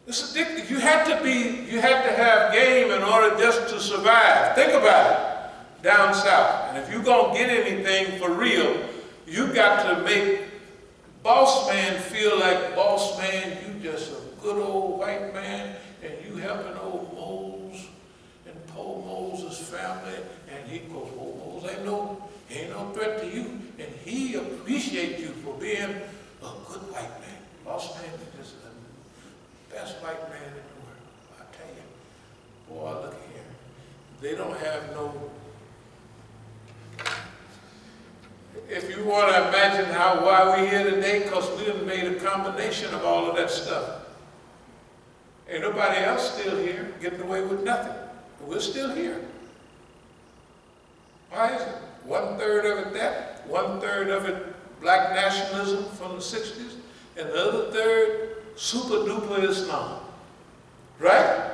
It's addictive. You had to have game in order just to survive. Think about it down south. And if you're going to get anything for real, you got to make boss man feel like boss man, you just a good old white man, and you helping old Mose and poor Moses' family, and he goes, oh, Mose ain't no threat to you, and he appreciates you for being a good white man. Boss man is just the best white man in the world, I tell you. Boy, look here. They don't have no. If you want to imagine why we're here today, because we have made a combination of all of that stuff. Ain't nobody else still here getting away with nothing. We're still here. Why is it? 1/3 of it that, 1/3 of it black nationalism from the 60s, and the other third super duper Islam. Right?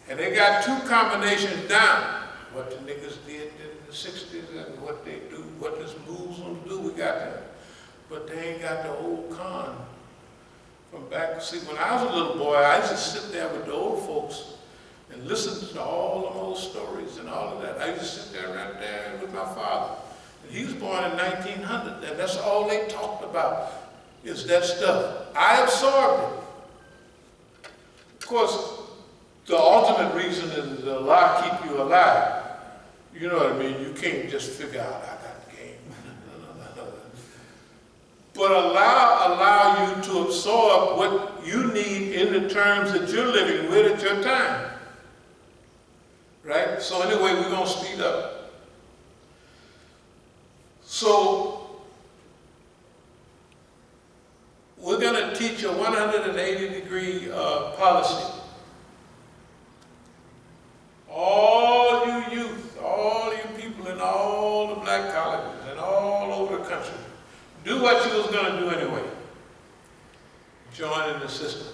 And they got two combinations down. What the niggas did in the 60s and what they do, what this Muslims do, we got that. But they ain't got the old con from back. See, when I was a little boy, I used to sit there with the old folks and listen to all of those stories and all of that. I used to sit there right there with my father. And he was born in 1900, and that's all they talked about is that stuff. I absorbed it. Of course, the ultimate reason is that Allah keep you alive. You know what I mean? You can't just figure out, I got the game. But allow you to absorb what you need in the terms that you're living with at your time. Right? So anyway, we're going to speed up. So we're going to teach a 180-degree policy. All you youth, all you people in all the black colleges and all over the country, do what you was going to do anyway. Join in the system.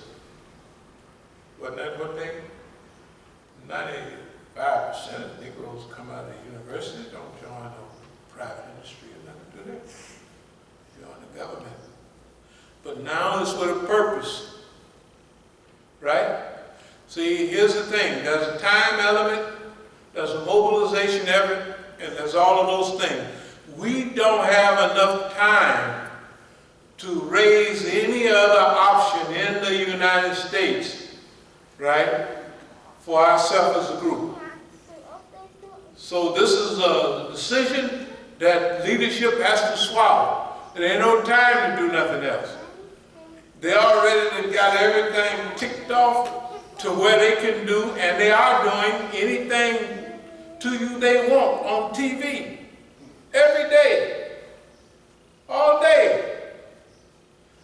Wasn't that what they? 95% of Negroes come out of the university, don't join no private industry or nothing, do they? Join the government. But now it's with a purpose. Right? See, here's the thing. There's a time element, there's a mobilization effort, and there's all of those things. We don't have enough time to raise any other option in the United States, right, for ourselves as a group. So this is a decision that leadership has to swallow. There ain't no time to do nothing else. They already got everything ticked off to where they can do, and they are doing anything to you they want on TV. Every day. All day.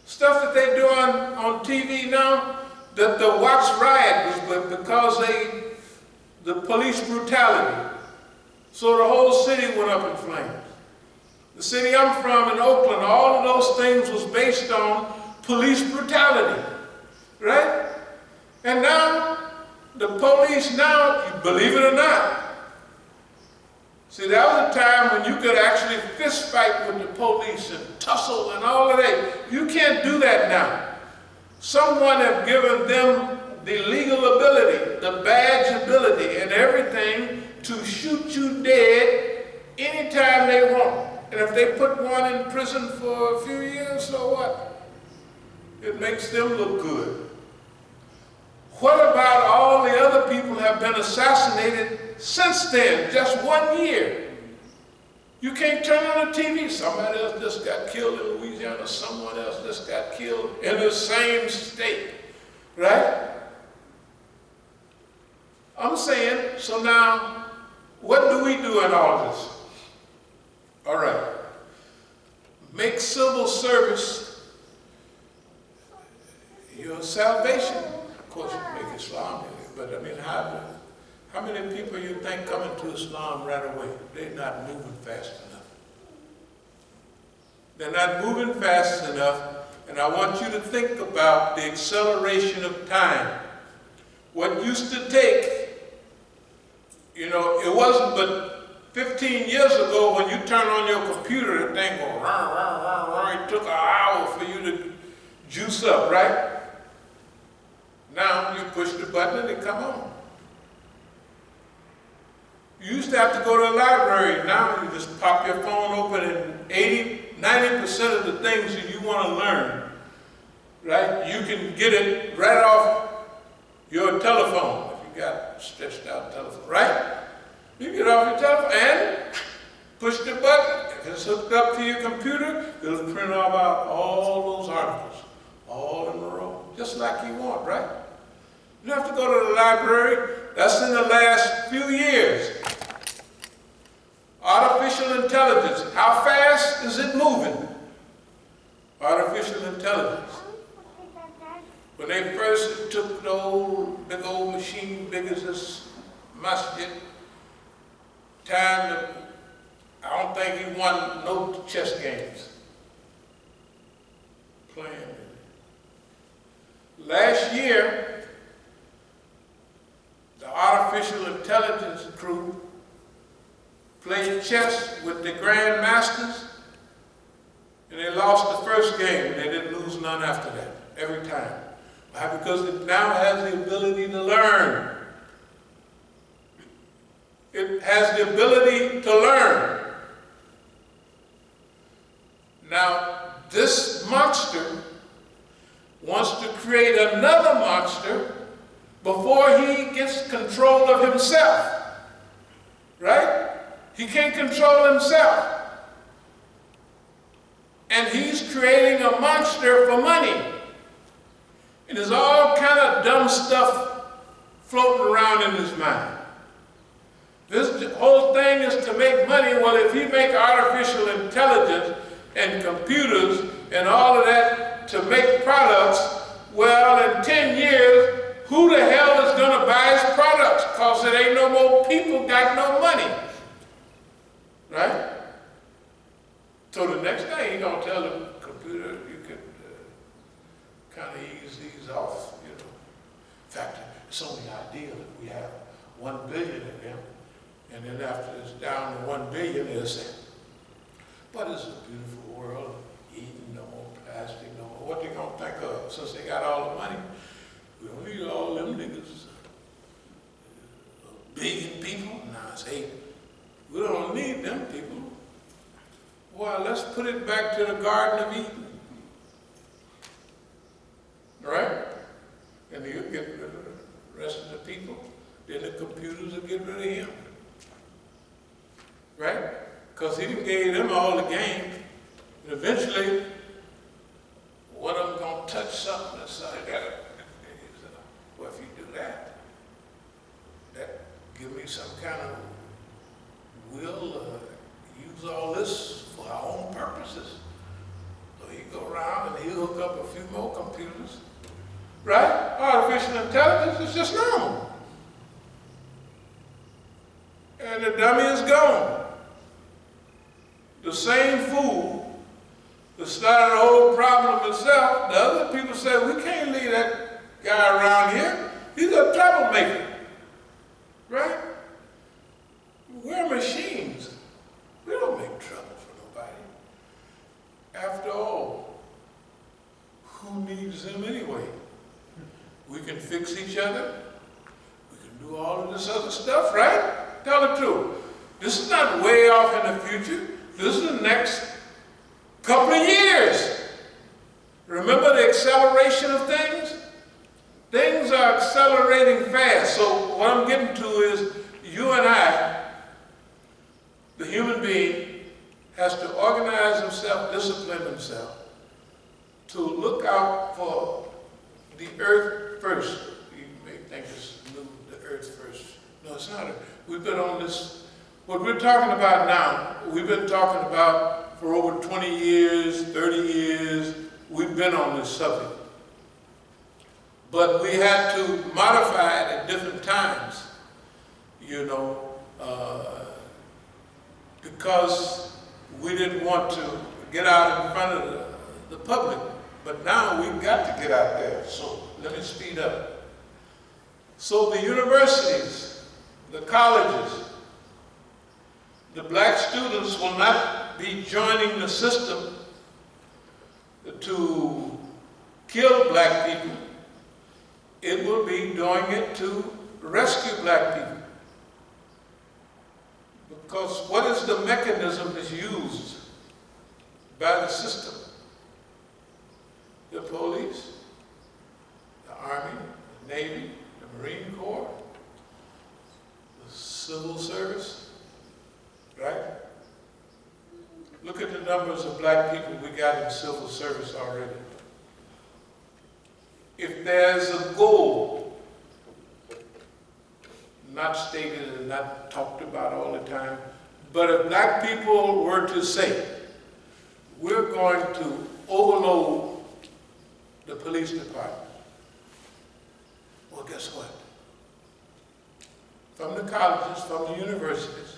Stuff that they're doing on TV now, that the Watts riot was because the police brutality. So the whole city went up in flames. The city I'm from in Oakland, all of those things was based on police brutality. Right? And now, the police now, believe it or not, see, that was a time when you could actually fist fight with the police and tussle and all of that. You can't do that now. Someone have given them the legal ability, the badge ability, and everything to shoot you dead anytime they want. And if they put one in prison for a few years, so what? It makes them look good. What about all the other people have been assassinated since then, just 1 year? You can't turn on the TV. Somebody else just got killed in Louisiana. Someone else just got killed in the same state, right? I'm saying, so now, what do we do in all this? All right. Make civil service your salvation. Of course, you make Islam, but I mean, how many people you think come into Islam right away? They're not moving fast enough. They're not moving fast enough, and I want you to think about the acceleration of time. What used to take, you know, it wasn't but 15 years ago when you turn on your computer, the thing go rah, rah, rah, rah. It took an hour for you to juice up, right? Now you push the button and they come on. You used to have to go to the library. Now you just pop your phone open and 90% of the things that you want to learn, right? You can get it right off your telephone. If you got a stretched out telephone, right? You get off your telephone and push the button. If it's hooked up to your computer, it'll print out all those articles, all in a row, just like you want, right? You don't have to go to the library. That's in the last few years. Artificial intelligence. How fast is it moving? Artificial intelligence. When they first took the big old machine, big as this Masjid, I don't think he won no chess games playing it. Last year, the artificial intelligence crew played chess with the grandmasters, and they lost the first game, and they didn't lose none after that, every time. Why? Because it now has the ability to learn. It has the ability to learn. Now, this monster wants to create another monster before he gets control of himself, right? He can't control himself. And he's creating a monster for money. And there's all kind of dumb stuff floating around in his mind. This whole thing is to make money. Well, if he make artificial intelligence and computers and all of that to make products, well, in 10 years, who the hell is going to buy his products? Because there ain't no more people got no money. Right? So the next thing he's going to tell the computer, you could kind of ease these off, you know. In fact, it's only ideal if we have 1 billion of them, and then after it's down to 1 billion, they'll say, but it's a beautiful world, eating no more plastic, no more. What they going to think of since they got all the money? We don't need all them niggas. A billion people? Nah, it's 8. We don't need them people. Well, let's put it back to the Garden of Eden. Right? And he'll get rid of the rest of the people. Then the computers will get rid of him. Right? Because he gave them all the game. And eventually, one of them going to touch something and say, well, if you do that, that give me some kind of we'll use all this for our own purposes. So he go around and he'll hook up a few more computers. Right? Artificial intelligence is just normal. And the dummy is gone. The same fool that started the whole problem himself, the other people said, we can't leave that guy around here. He's a troublemaker. Right? We're machines. We don't make trouble for nobody. After all, who needs them anyway? We can fix each other. We can do all of this other stuff, right? Tell the truth. This is not way off in the future. This is the next couple of years. Remember the acceleration of things? Things are accelerating fast. So what I'm getting to is you and I, the human being, has to organize himself, discipline himself, to look out for the earth first. You may think it's the earth first. No, it's not. We've been on this, what we're talking about now, we've been talking about for over 20 years, 30 years, we've been on this subject. But we had to modify it at different times, you know, because we didn't want to get out in front of the public. But now we've got to get out there, so let me speed up. So the universities, the colleges, the black students will not be joining the system to kill black people. it will be doing it to rescue black people. Because what is the mechanism that's used by the system? The police, the Army, the Navy, the Marine Corps, the civil service, right? Look at the numbers of black people we got in civil service already. If there's a goal, not stated and not talked about all the time, but if black people were to say, we're going to overload the police department, well, guess what? From the colleges, from the universities,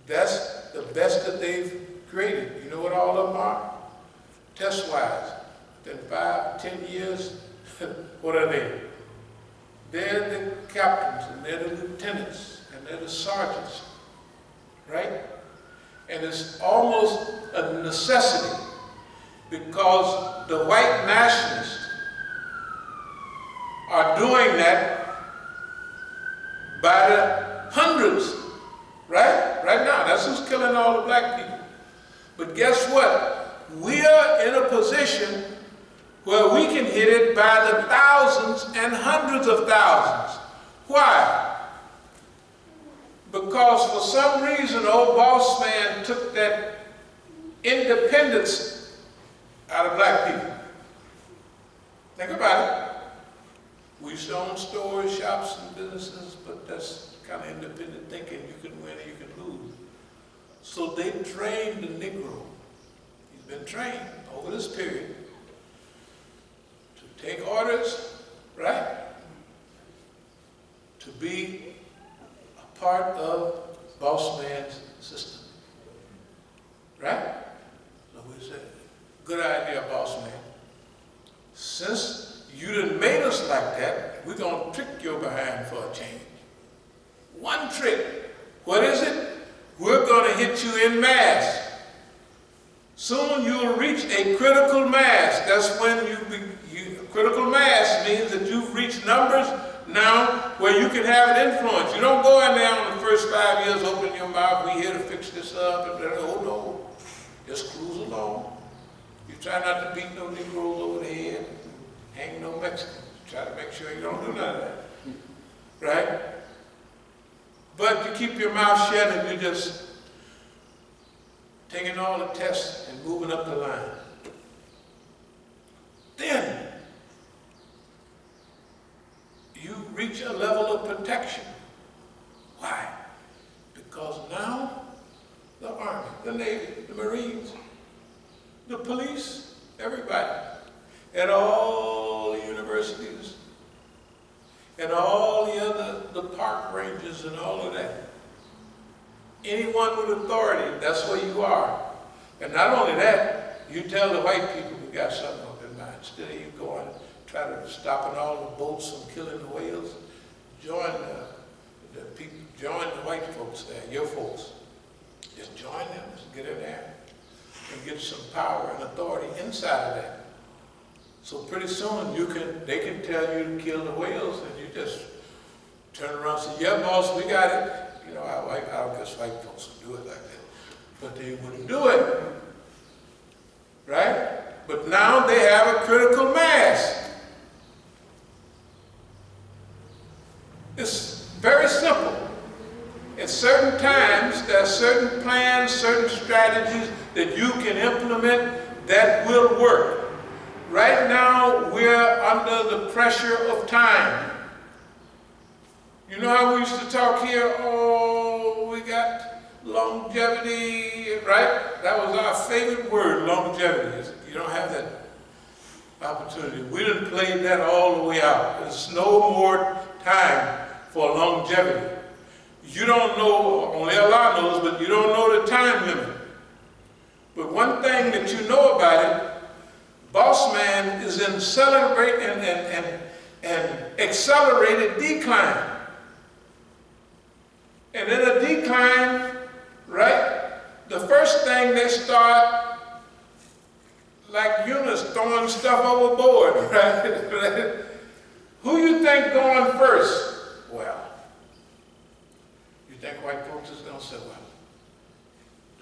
that's the best that they've created. You know what all of them are? Test-wise, within 5, 10 years, what are they? They're the captains, and they're the lieutenants, and they're the sergeants, right? And it's almost a necessity because the white nationalists are doing that by the hundreds, right? Right now, that's who's killing all the black people. But guess what? We are in a position where we can hit it by the thousands and hundreds of thousands. Why? Because for some reason, old boss man took that independence out of black people. Think about it. We used to own stores, shops, and businesses, but that's kind of independent thinking. You can win or you can lose. So they trained the Negro. He's been trained over this period to take orders, right? To be a part of boss man's system, right? So we said, good idea, boss man. Since you done made us like that, we're going to trick your behind for a change. One trick. What is it? We're going to hit you in mass. Soon you'll reach a critical mass. That's when critical mass means that you've reached numbers now where you can have an influence. You don't go in there on the first 5 years, open your mouth, we here to fix this up, and oh no, just cruise along. You try not to beat no Negroes over the head, hang no Mexicans. Try to make sure you don't do none of that, right? But you keep your mouth shut and you're just taking all the tests and moving up the line. Then you reach a level of protection. Why? Because now the Army, the Navy, the Marines, the police, everybody, at all the universities, and all the park rangers and all of that. Anyone with authority, that's where you are. And not only that, you tell the white people we got something on their mind. Instead of you going, try to stopping all the boats from killing the whales, join the people, join the white folks there, your folks. Just join them, just get in there and get some power and authority inside of that. So pretty soon they can tell you to kill the whales, and you just turn around and say, yeah, boss, we got it. You know, I guess white folks would do it like that. But they wouldn't do it. Right? But now they have a critical mass. It's very simple. At certain times, there are certain plans, certain strategies that you can implement that will work. Right now, we're under the pressure of time. You know how we used to talk here, oh, we got longevity, right? That was our favorite word, longevity. You don't have that opportunity. We didn't play that all the way out. There's no more time for longevity. You don't know, only Allah knows, but you don't know the time limit. But one thing that you know about it, boss man is in accelerated decline. And in a decline, right, the first thing they start, like Eunice, throwing stuff overboard, right? Who you think going first? Well, you think white folks is going to say, well,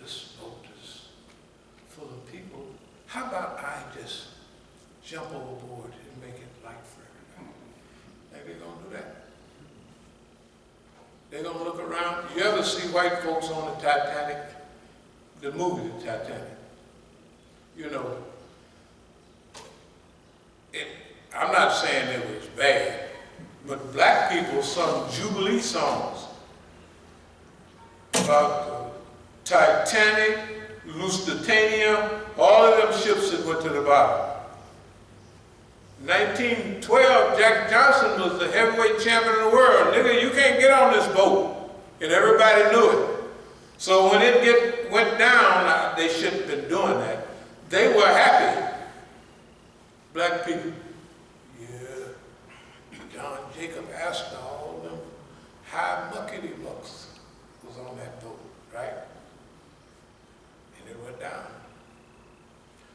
this boat is full of people. How about I just jump overboard and make it light for everybody? Think they're going to do that? They're going to look around. You ever see white folks on the Titanic? The movie, The Titanic. You know, I'm not saying it was bad, but black people sung Jubilee songs about the Titanic, Lusitania, all of them ships that went to the bottom. 1912, Jack Johnson was the heavyweight champion of the world. Nigga, you can't get on this boat. And everybody knew it. So when it went down, they shouldn't have been doing that. They were happy. Black people. Yeah. John Jacob Astor, all them high muckety mucks was on that boat, right? And it went down.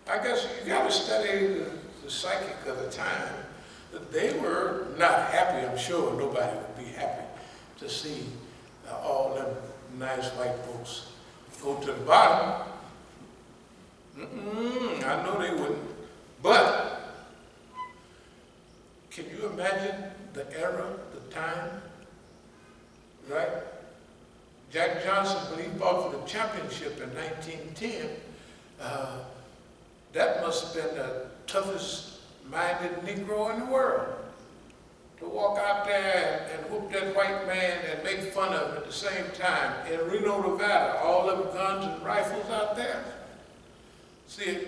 I guess you got to study the psychic of the time. They were not happy. I'm sure nobody would be happy to see all them nice white folks go to the bottom. I know they wouldn't. But can you imagine the era, the time, right? Jack Johnson, when he fought for the championship in 1910, that must have been the toughest minded Negro in the world. To walk out there and whoop that white man and make fun of him at the same time. In Reno, Nevada, all of the guns and rifles out there. See,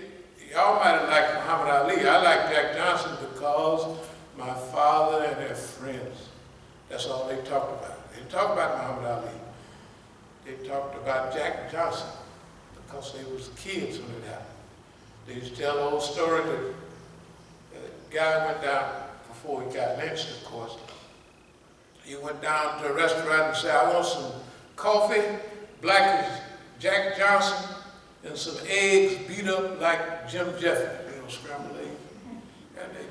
y'all might have liked Muhammad Ali. I like Jack Johnson because my father and their friends, that's all they talked about. They didn't talk about Muhammad Ali. They talked about Jack Johnson because they was kids when it happened. They used to tell the old story that the guy went down, before he got lynched, of course. He went down to a restaurant and said, I want some coffee, black as Jack Johnson, and some eggs beat up like Jim Jeffrey, you know, scrambled eggs. And they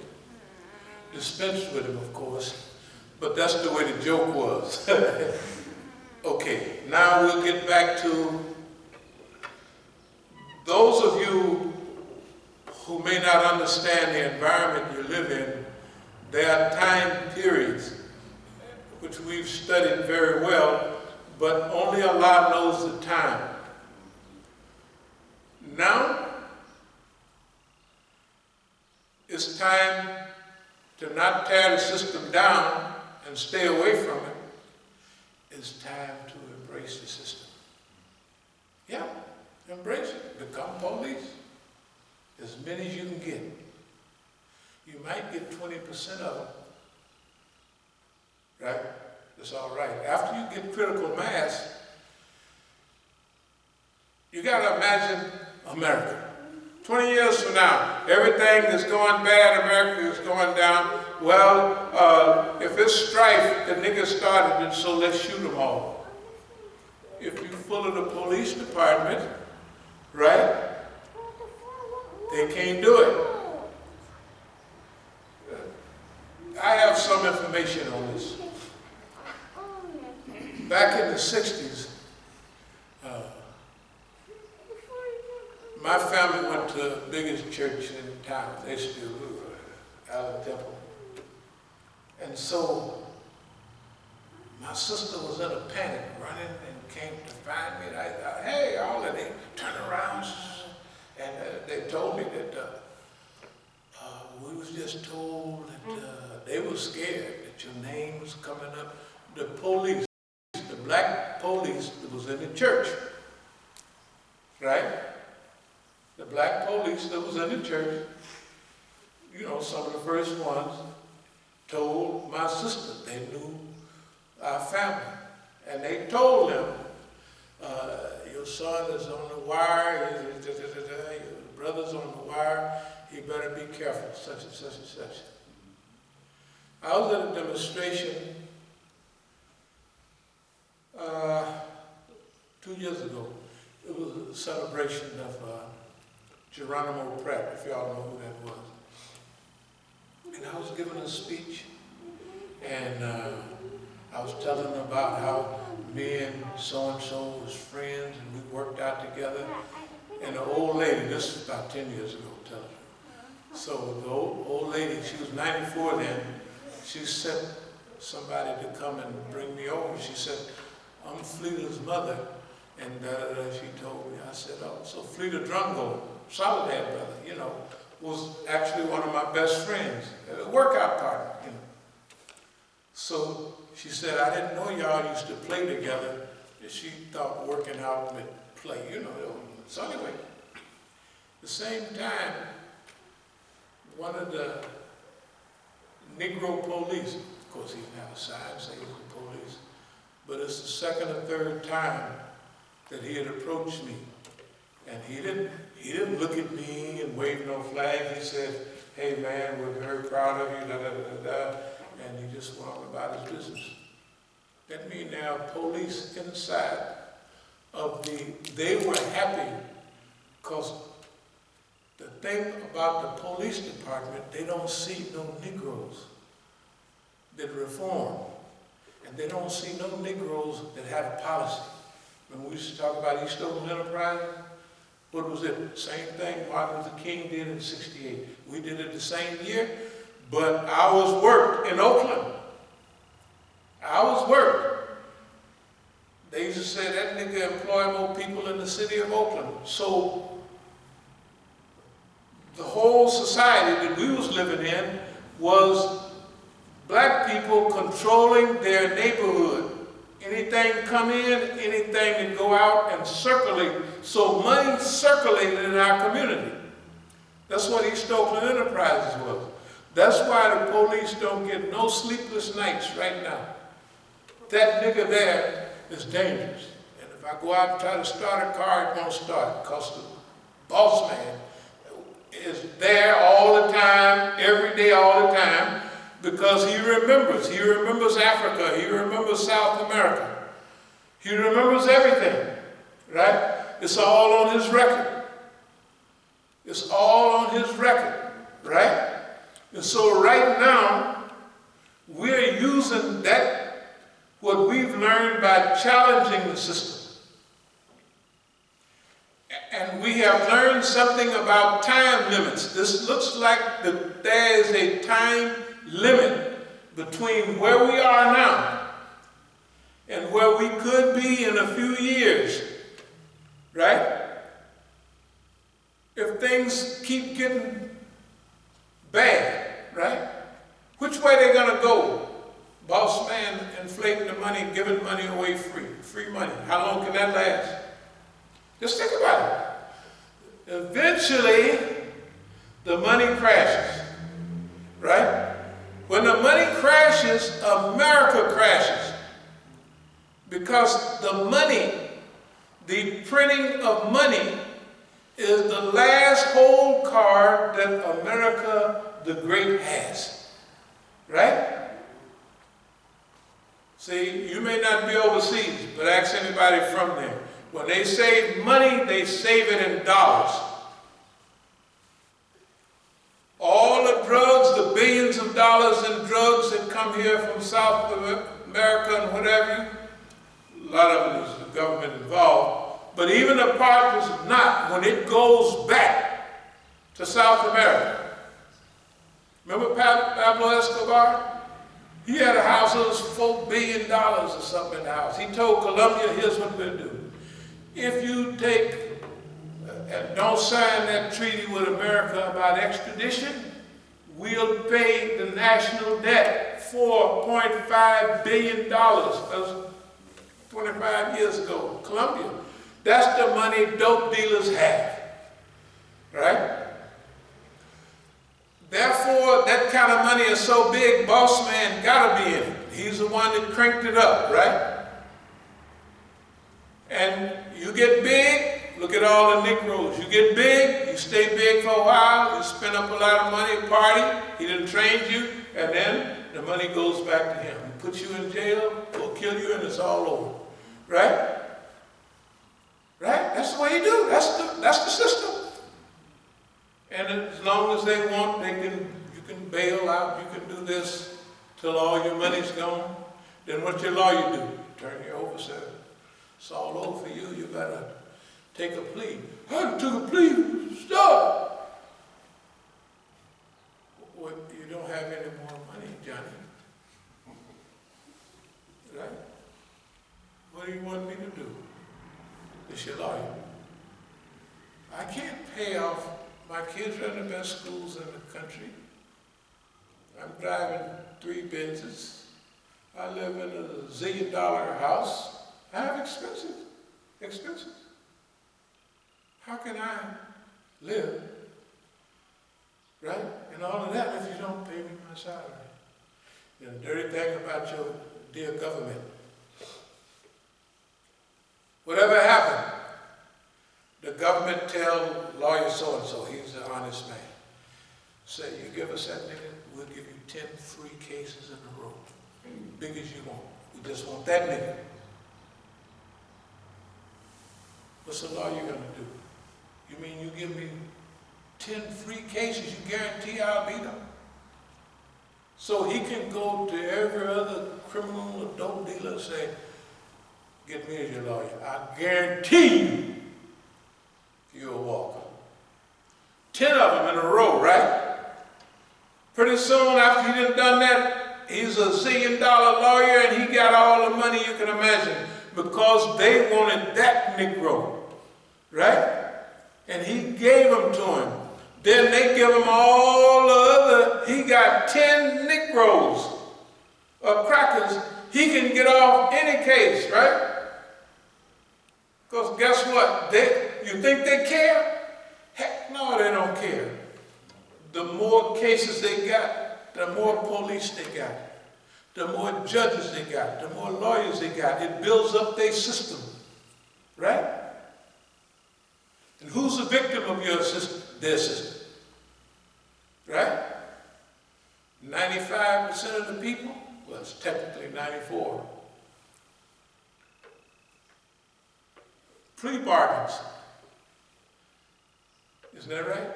dispensed with him, of course. But that's the way the joke was. Okay, now we'll get back to those of you who may not understand the environment you live in. There are time periods which we've studied very well, but only Allah knows the time. Now, it's time to not tear the system down and stay away from it. It's time to embrace the system. Yeah, embrace it. Become police. As many as you can get. You might get 20% of them, right? That's all right. After you get critical mass, you got to imagine America. 20 years from now, everything that's going bad, America is going down. Well, if it's strife, the niggas started it, so let's shoot them all. If you're full of the police department, right? They can't do it. I have some information on this. Back in the 60s, my family went to the biggest church in town. They still do, Allen Temple. And so my sister was in a panic, running and came to find me. And I thought, hey, all of them turned around. And they told me that we was just told that they were scared that your name was coming up. The police, the black police that was in the church, right? The black police that was in the church, you know, some of the first ones told my sister. They knew our family. And they told them, your son is on the wire, your brother's on the wire, he better be careful, such and such and such. I was at a demonstration 2 years ago. It was a celebration of Geronimo Pratt, if y'all know who that was. And I was giving a speech, And I was telling him about how me and so-and-so was friends and we worked out together. And the old lady, this is about 10 years ago, telling me. So the old lady, she was 94 then, she sent somebody to come and bring me over. She said, I'm Fleeta's mother. And she told me, I said, oh, so Fleeta Drungo, Soledad brother, you know, was actually one of my best friends, a workout partner, you know. So she said, I didn't know y'all used to play together. And she thought working out meant play, you know. So anyway, at the same time, one of the Negro police, of course he didn't have a sign saying he was the police, but it's the second or third time that he had approached me. And he didn't look at me and wave no flag. He said, hey man, we're very proud of you, da da da da, and he just went on about his business. That means now police inside of they were happy because the thing about the police department, they don't see no Negroes that reform. And they don't see no Negroes that had a policy. When we used to talk about East Oakland Enterprise, what was it? Same thing Martin Luther King did in '68. We did it the same year, but ours worked in Oakland. Ours worked. They used to say that nigga employ more people in the city of Oakland. So the whole society that we was living in was black people controlling their neighborhood. Anything come in, anything that go out and circulate. So money circulated in our community. That's what East Oakland Enterprises was. That's why the police don't get no sleepless nights right now. That nigga there is dangerous. And if I go out and try to start a car, it won't start because the boss man is there all the time, every day, all the time, because he remembers. He remembers Africa. He remembers South America. He remembers everything, right? It's all on his record. It's all on his record, right? And so right now, we're using that, what we've learned by challenging the system. And we have learned something about time limits. This looks like there is a time limit between where we are now and where we could be in a few years, right? If things keep getting bad, right? Which way they gonna go? Boss man inflating the money, giving money away free money. How long can that last? Just think about it. Eventually, the money crashes, right? When the money crashes, America crashes. Because the money, the printing of money, is the last whole card that America the Great has, right? See, you may not be overseas, but ask anybody from there. When they save money, they save it in dollars. All the drugs, the billions of dollars in drugs that come here from South America and whatever, a lot of it is the government involved. But even the part that's not, when it goes back to South America. Remember Pablo Escobar? He had a house that was $4 billion or something in the house. He told Colombia, here's what we'll do. If you take and don't sign that treaty with America about extradition, we'll pay the national debt $4.5 billion. That was 25 years ago, Colombia. That's the money dope dealers have, right? Therefore, that kind of money is so big, boss man gotta be in it. He's the one that cranked it up, right? And you get big, look at all the Negroes. You get big, you stay big for a while, you spend up a lot of money, party, he done trained you, and then the money goes back to him. He puts you in jail, he'll kill you, and it's all over. Right? Right? That's the way you do. That's the system. And as long as they want, you can bail out, you can do this. till all your money's gone. Then what your lawyer do? Turn you over, say, it's all over for you. You better take a plea. I took a plea. Stop. Well, you don't have any more money, Johnny. Right? What do you want me to do? It's your lawyer. I can't pay off. My kids are in the best schools in the country. I'm driving 3 Benzes. I live in a $1 zillion house. I have expenses. How can I live, right? And all of that if you don't pay me my salary. And the dirty thing about your dear government, whatever happened, the government tell lawyer so-and-so, he's an honest man, say, you give us that nigga, we'll give you 10 free cases in a row. Big as you want. We just want that nigga. What's the lawyer gonna do? You mean you give me 10 free cases, you guarantee I'll beat them? So he can go to every other criminal or dope dealer and say, get me as your lawyer. I guarantee you, you'll walk. 10 of them in a row, right? Pretty soon after he done that, he's a $1 zillion lawyer and he got all the money you can imagine because they wanted that Negro, right? And he gave them to him. Then they give him all the other, he got 10 Negroes or crackers. He can get off any case, right? Because guess what? You think they care? Heck no, they don't care. The more cases they got, the more police they got, the more judges they got, the more lawyers they got. It builds up their system, right? And who's the victim of your system? Their system, right? 95% of the people, well, it's technically 94. Plea bargains. Isn't that right?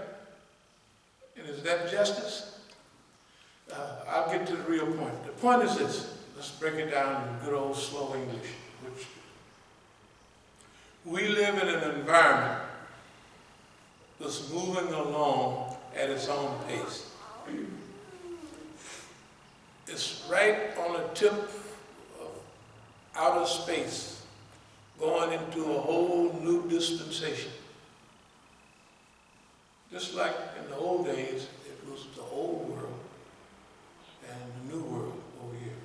And is that justice? I'll get to the real point. The point is this. Let's break it down in good old slow English. Which we live in an environment that's moving along at its own pace. It's right on the tip of outer space, going into a whole new dispensation. Just like in the old days, it was the old world and the new world over here.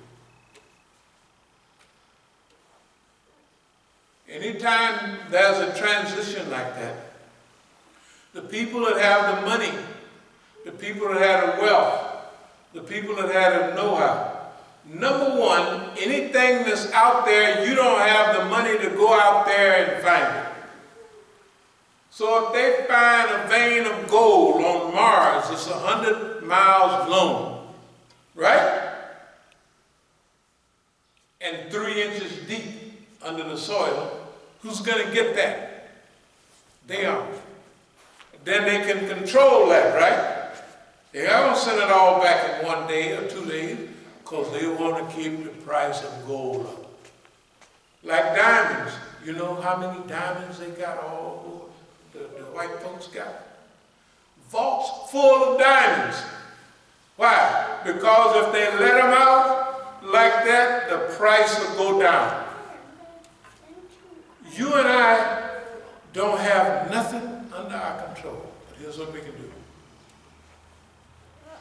Anytime there's a transition like that, the people that have the money, the people that have the wealth, the people that have the know-how, number one, anything that's out there, you don't have the money to go out there and find it. So if they find a vein of gold on Mars, it's 100 miles long, right? And 3 inches deep under the soil, who's going to get that? They are. Then they can control that, right? They are going to send it all back in 1 day or 2 days because they want to keep the price of gold up. Like diamonds. You know how many diamonds they got all over? The white folks got vaults full of diamonds. Why? Because if they let them out like that, the price will go down. You and I don't have nothing under our control. But here's what we can do.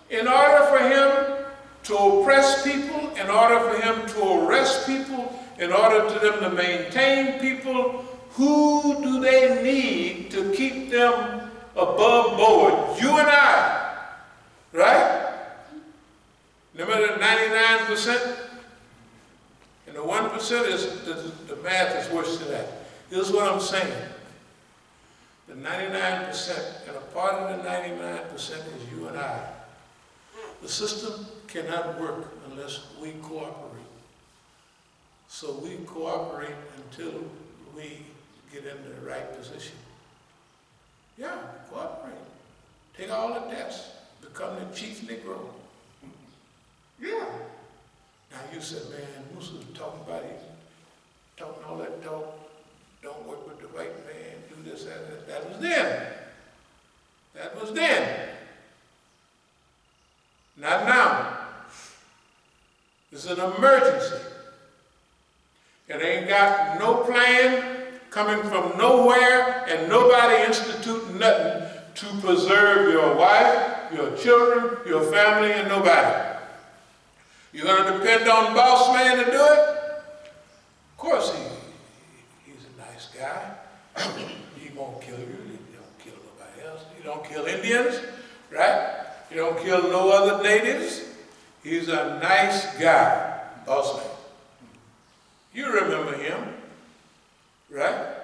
In order for him to oppress people, in order for him to arrest people, in order for them to maintain people, who do they need to keep them above board? You and I, right? Remember the 99%? And the 1% is, the math is worse than that. Here's what I'm saying. The 99%, and a part of the 99% is you and I. The system cannot work unless we cooperate. So we cooperate until we get in the right position. Yeah, cooperate. Take all the tests. Become the chief Negro. Yeah, Now you said, man, Musa was talking about it, talking all that talk, don't work with the white man, do this, that. That was then. That was then. Not now. It's an emergency. It ain't got no plan coming from nowhere and nobody instituting nothing to preserve your wife, your children, your family, and nobody. You're going to depend on the boss man to do it? Of course he's a nice guy. He won't kill you. He don't kill nobody else. He don't kill Indians, right? He don't kill no other natives. He's a nice guy, boss man. You remember him, right?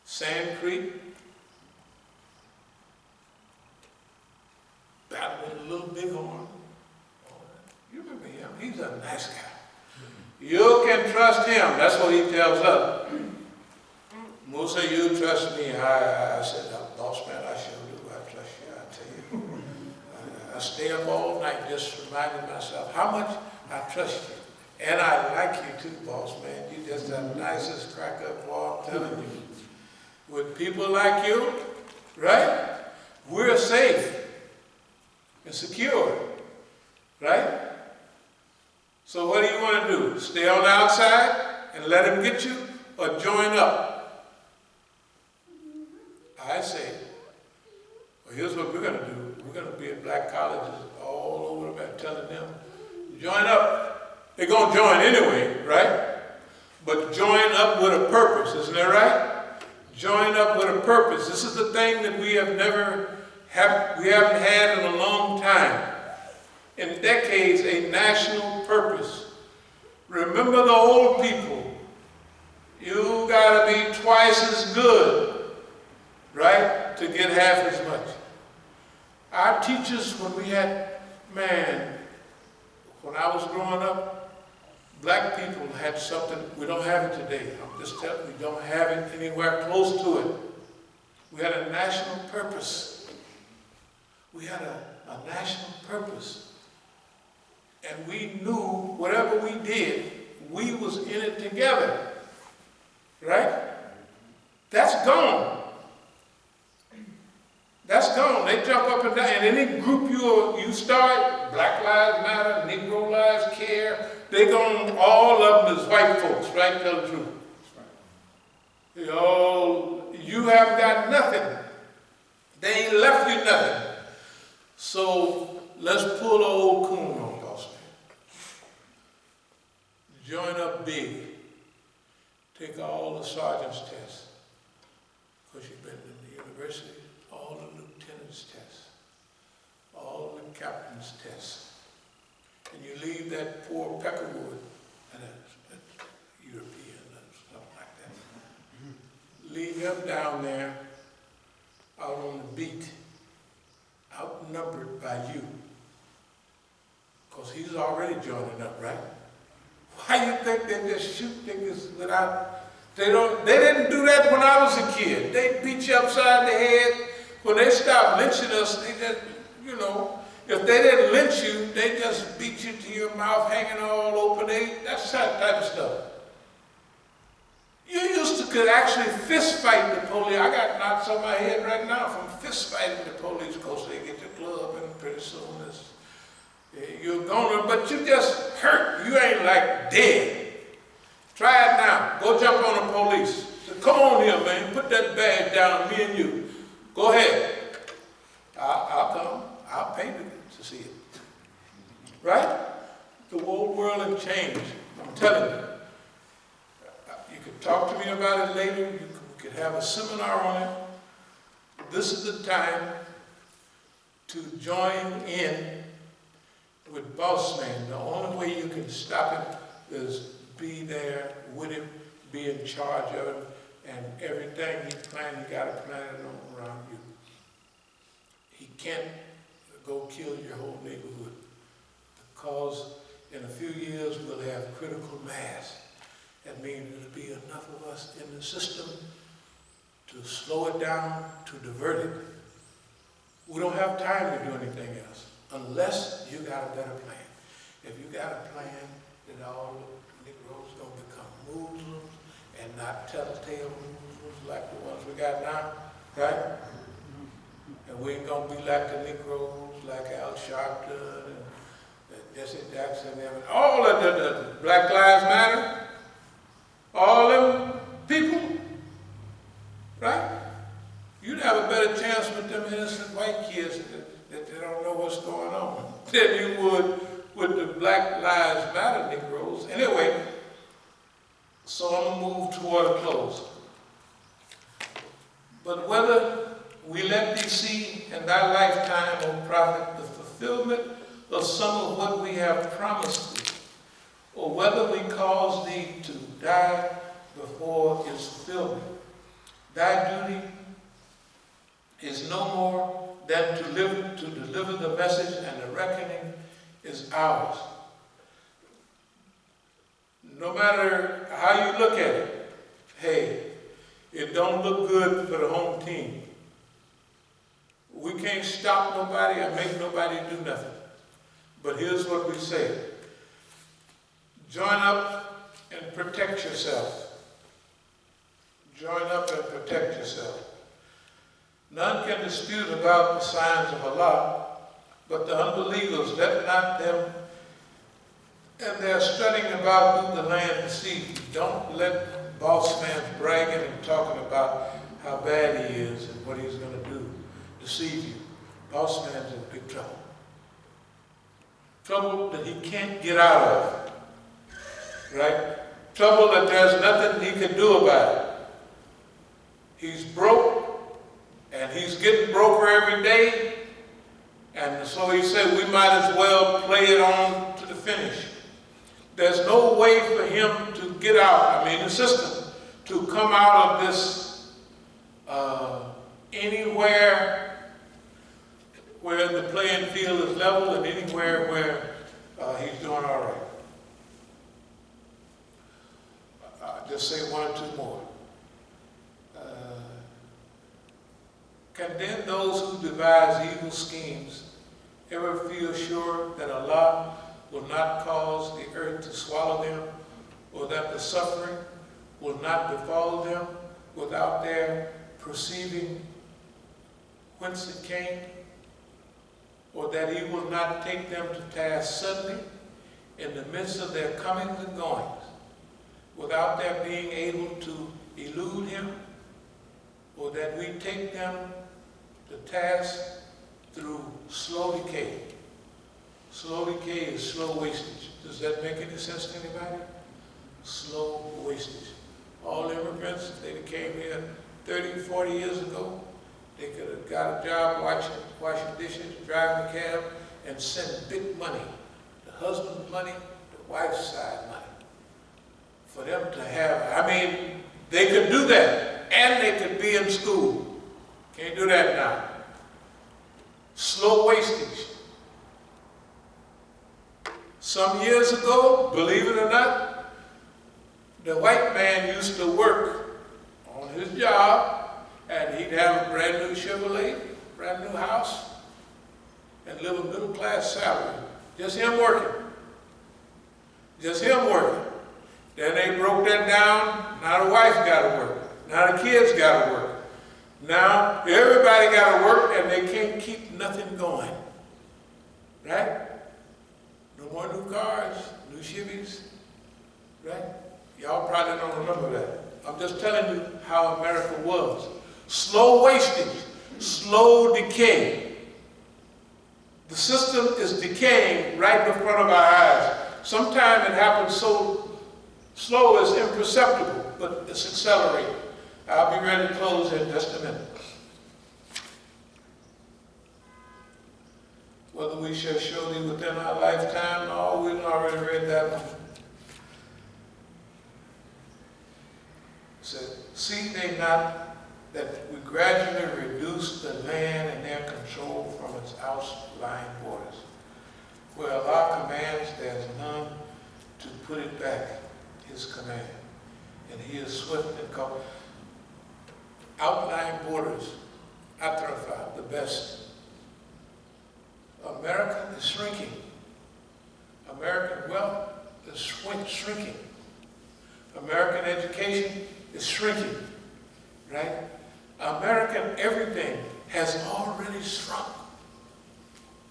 Sand Creek. Battling a little bighorn. You remember him. He's a nice guy. You can trust him. That's what he tells us. Musa, you trust me. I said, boss man, I sure do. I trust you, I tell you. I stay up all night just reminding myself how much I trust you. And I like you too, boss man. You just the nicest crack up boy, I'm telling you. With people like you, right, we're safe and secure, right? So what do you want to do? Stay on the outside and let him get you, or join up? I say, well, here's what we're going to do. We're going to be at black colleges all over the telling them, join up. They're going to join anyway, right? But join up with a purpose, isn't that right? Join up with a purpose. This is the thing that we haven't had in a long time. In decades, a national purpose. Remember the old people. You gotta be twice as good, right, to get half as much. Our teachers, when we had, man, when I was growing up, black people had something, we don't have it today. I'm just telling you, we don't have it anywhere close to it. We had a national purpose. We had a national purpose. And we knew whatever we did, we was in it together. Right? That's gone. That's gone. They jump up and down. And any group you start, Black Lives Matter, Negro Lives Care, they gone, all of them is white folks, right? Tell the truth. You have got nothing. They ain't left you nothing. So let's pull the old coon on, boss man. Join up big. Take all the sergeant's tests. Because you've been in the university. All the lieutenant's tests. All the captain's tests. And you leave that poor Peckerwood, and that's European, something like that. Leave him down there, out on the beat, outnumbered by you. Because he's already joining up, right? Why you think they just shoot niggas without, they didn't do that when I was a kid. They beat you upside the head. When they stopped lynching us, they just, if they didn't lynch you, they just beat you to your mouth hanging all open. That's that type of stuff. You used to could actually fist fight the police. I got knots on my head right now from fist fighting the police because they get the club and pretty soon you're gonna, but you just hurt. You ain't like dead. Try it now. Go jump on the police. Say, come on here, man. Put that badge down, me and you. Go ahead. I'll come. I'll pay to see it. Right? The whole world has changed. I'm telling you. You could talk to me about it later. We could have a seminar on it. This is the time to join in with boss man. The only way you can stop him is be there with him, be in charge of him, and everything he planned, you got to plan it on around you. He can't go kill your whole neighborhood because in a few years we'll have critical mass. That means there'll be enough of us in the system to slow it down, to divert it. We don't have time to do anything else unless you got a better plan. if you got a plan that all the Negroes gonna become Muslims and not telltale Muslims like the ones we got now, right? And we ain't gonna be like the Negroes, like Al Sharpton and Jesse Jackson and all of the Black Lives Matter, all them people, right? You'd have a better chance with them innocent white kids that they don't know what's going on than you would with the Black Lives Matter Negroes. Anyway, so I'm gonna move toward a close. But whether we let thee see in thy lifetime, O prophet, the fulfillment of some of what we have promised thee, or whether we cause thee to die before its fulfillment, thy duty is no more than to deliver the message, and the reckoning is ours. No matter how you look at it, hey, it don't look good for the home team. We can't stop nobody or make nobody do nothing. But here's what we say. Join up and protect yourself. Join up and protect yourself. None can dispute about the signs of Allah, but the unbelievers, let not them and they're strutting about through the land deceive you. Don't let boss man bragging and talking about how bad he is and what he's going to do deceive you. Boss man's in big trouble. Trouble that he can't get out of. Right? Trouble that there's nothing he can do about it. He's broke, and he's getting broker every day, and so he said we might as well play it on to the finish. There's no way for him to get out, the system, to come out of this anywhere where the playing field is level and anywhere where he's doing all right. I'll just say one or two more. Condemn those who devise evil schemes. Ever feel sure that Allah will not cause the earth to swallow them, or that the suffering will not befall them without their perceiving whence it came, or that he will not take them to task suddenly in the midst of their comings and goings, without their being able to elude him, or that we take them to task through slow decay. Slow decay is slow wastage. Does that make any sense to anybody? Slow wastage. All immigrants, if they came here 30, 40 years ago, they could have got a job washing dishes, driving a cab, and sent big money, the husband's money, the wife's side money, for them to have. They could do that, and they could be in school. Can't do that now. Slow wastage. Some years ago, believe it or not, the white man used to work on his job, and he'd have a brand new Chevrolet, brand new house, and live a middle class salary. Just him working. Just him working. Then they broke that down. Now the wife got to work. Now the kids got to work. Now everybody got to work, and they can't keep nothing going. Right? No more new cars, new Chevys. Right? Y'all probably don't remember that. I'm just telling you how America was. Slow wastage, slow decay. The system is decaying right in front of our eyes. Sometimes it happens so slow it's imperceptible, but it's accelerating. I'll be ready to close in just a minute. Whether we shall show thee within our lifetime, no, we've already read that one. It said, see they not that we gradually reduce the land and their control from its outlying borders. Where Allah commands, there is none to put it back, his command. And he is swift and called. Outlying borders, atrafa, the best. America is shrinking. American wealth is shrinking. American education is shrinking, right? American everything has already shrunk,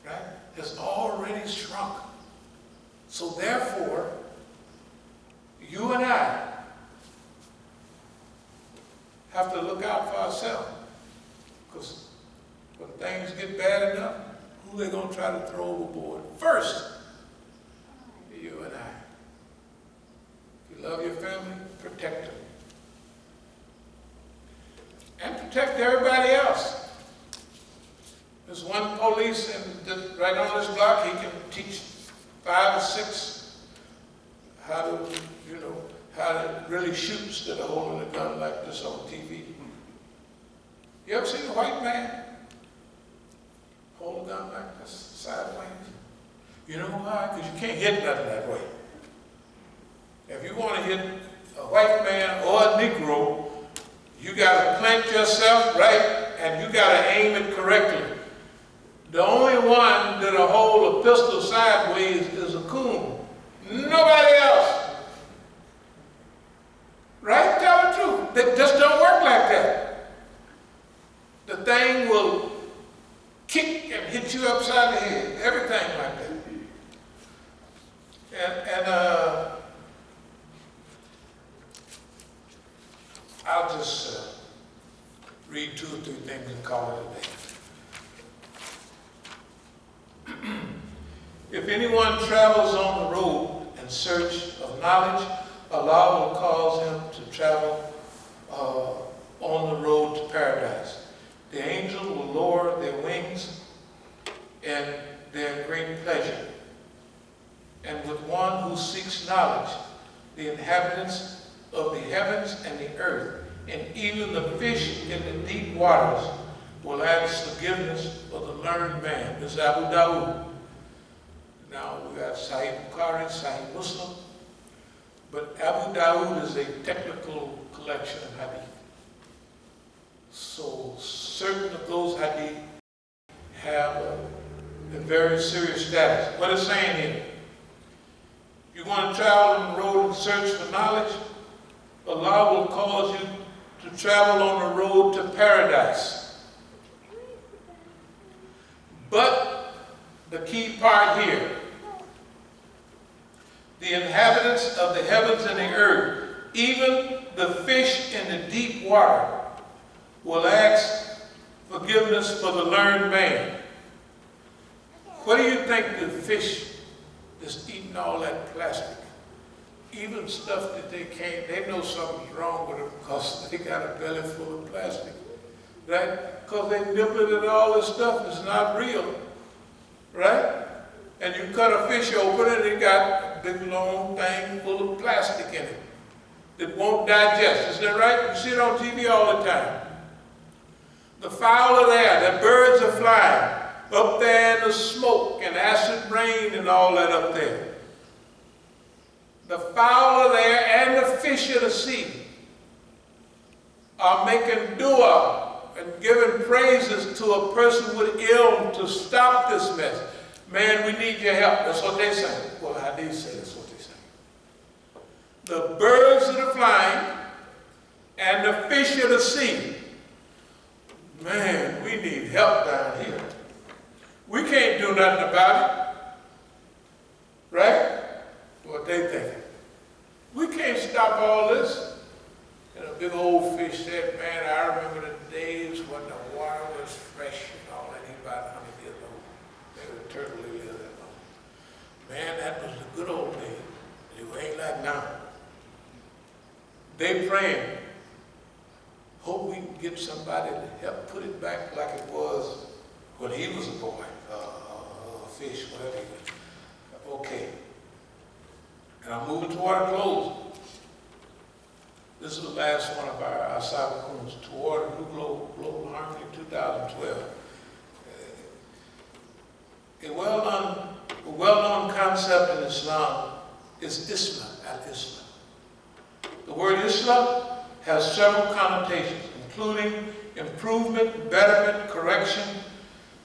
right? Has already shrunk. So therefore, you and I have to look out for ourselves. Because when things get bad enough, who are they going to try to throw overboard first? You and I. If you love your family, protect them. And protect everybody else. There's one police right on this block, he can teach 5 or 6 how to, how to really shoot instead of holding a gun like this on TV. You ever seen a white man hold a gun like this sideways? You know why? Because you can't hit nothing that way. If you want to hit a white man or a Negro, you got to plant yourself right and you got to aim it correctly. The only one that'll hold a pistol sideways is a coon. Nobody else. Right? Tell the truth. That just don't work like that. The thing will kick and hit you upside the head. Everything like that. And I'll just read 2 or 3 things and call it a day. If anyone travels on the road in search of knowledge, Allah will cause him to travel on the road to paradise. The angels will lower their wings in their great pleasure. And with one who seeks knowledge, the inhabitants of the heavens and the earth, and even the fish in the deep waters, will ask forgiveness for the learned man. This is Abu Dawood. Now we got Sahih Bukhari, Sahih Muslim, but Abu Dawood is a technical collection of hadith. So certain of those hadith have a very serious status. What it's saying here, you want to travel on the road and search for knowledge, Allah will cause you to travel on the road to paradise. But the key part here, the inhabitants of the heavens and the earth, even the fish in the deep water, will ask forgiveness for the learned man. What do you think the fish is eating all that plastic? Even stuff that they know something's wrong with it because they got a belly full of plastic. Right? Because they nibbling at all this stuff that's not real. Right? And you cut a fish open and it got a big long thing full of plastic in it that won't digest. Isn't that right? You see it on TV all the time. The fowl are there, the birds are flying up there in the smoke and acid rain and all that up there. The fowl are there and the fish of the sea are making dua and giving praises to a person with ilm to stop this mess. Man, we need your help. That's what they say. Well, hadith say that's what they say. The birds that are flying and the fish of the sea. Man, we need help down here. We can't do nothing about it. Right? What they think. We can't stop all this. And a big old fish said, man, I remember the days when the water was fresh and all that. He's about 100 years old. They were turtly living that long. Man, that was the good old days. It ain't like now. They praying. Hope we can get somebody to help put it back like it was when he was a boy, a fish, whatever he was. Okay. And I'm moving toward a close. This is the last one of our As-Sabiqun toward global harmony 2012. A well-known concept in Islam is Islam, al-Islam. The word Islam has several connotations, including improvement, betterment, correction,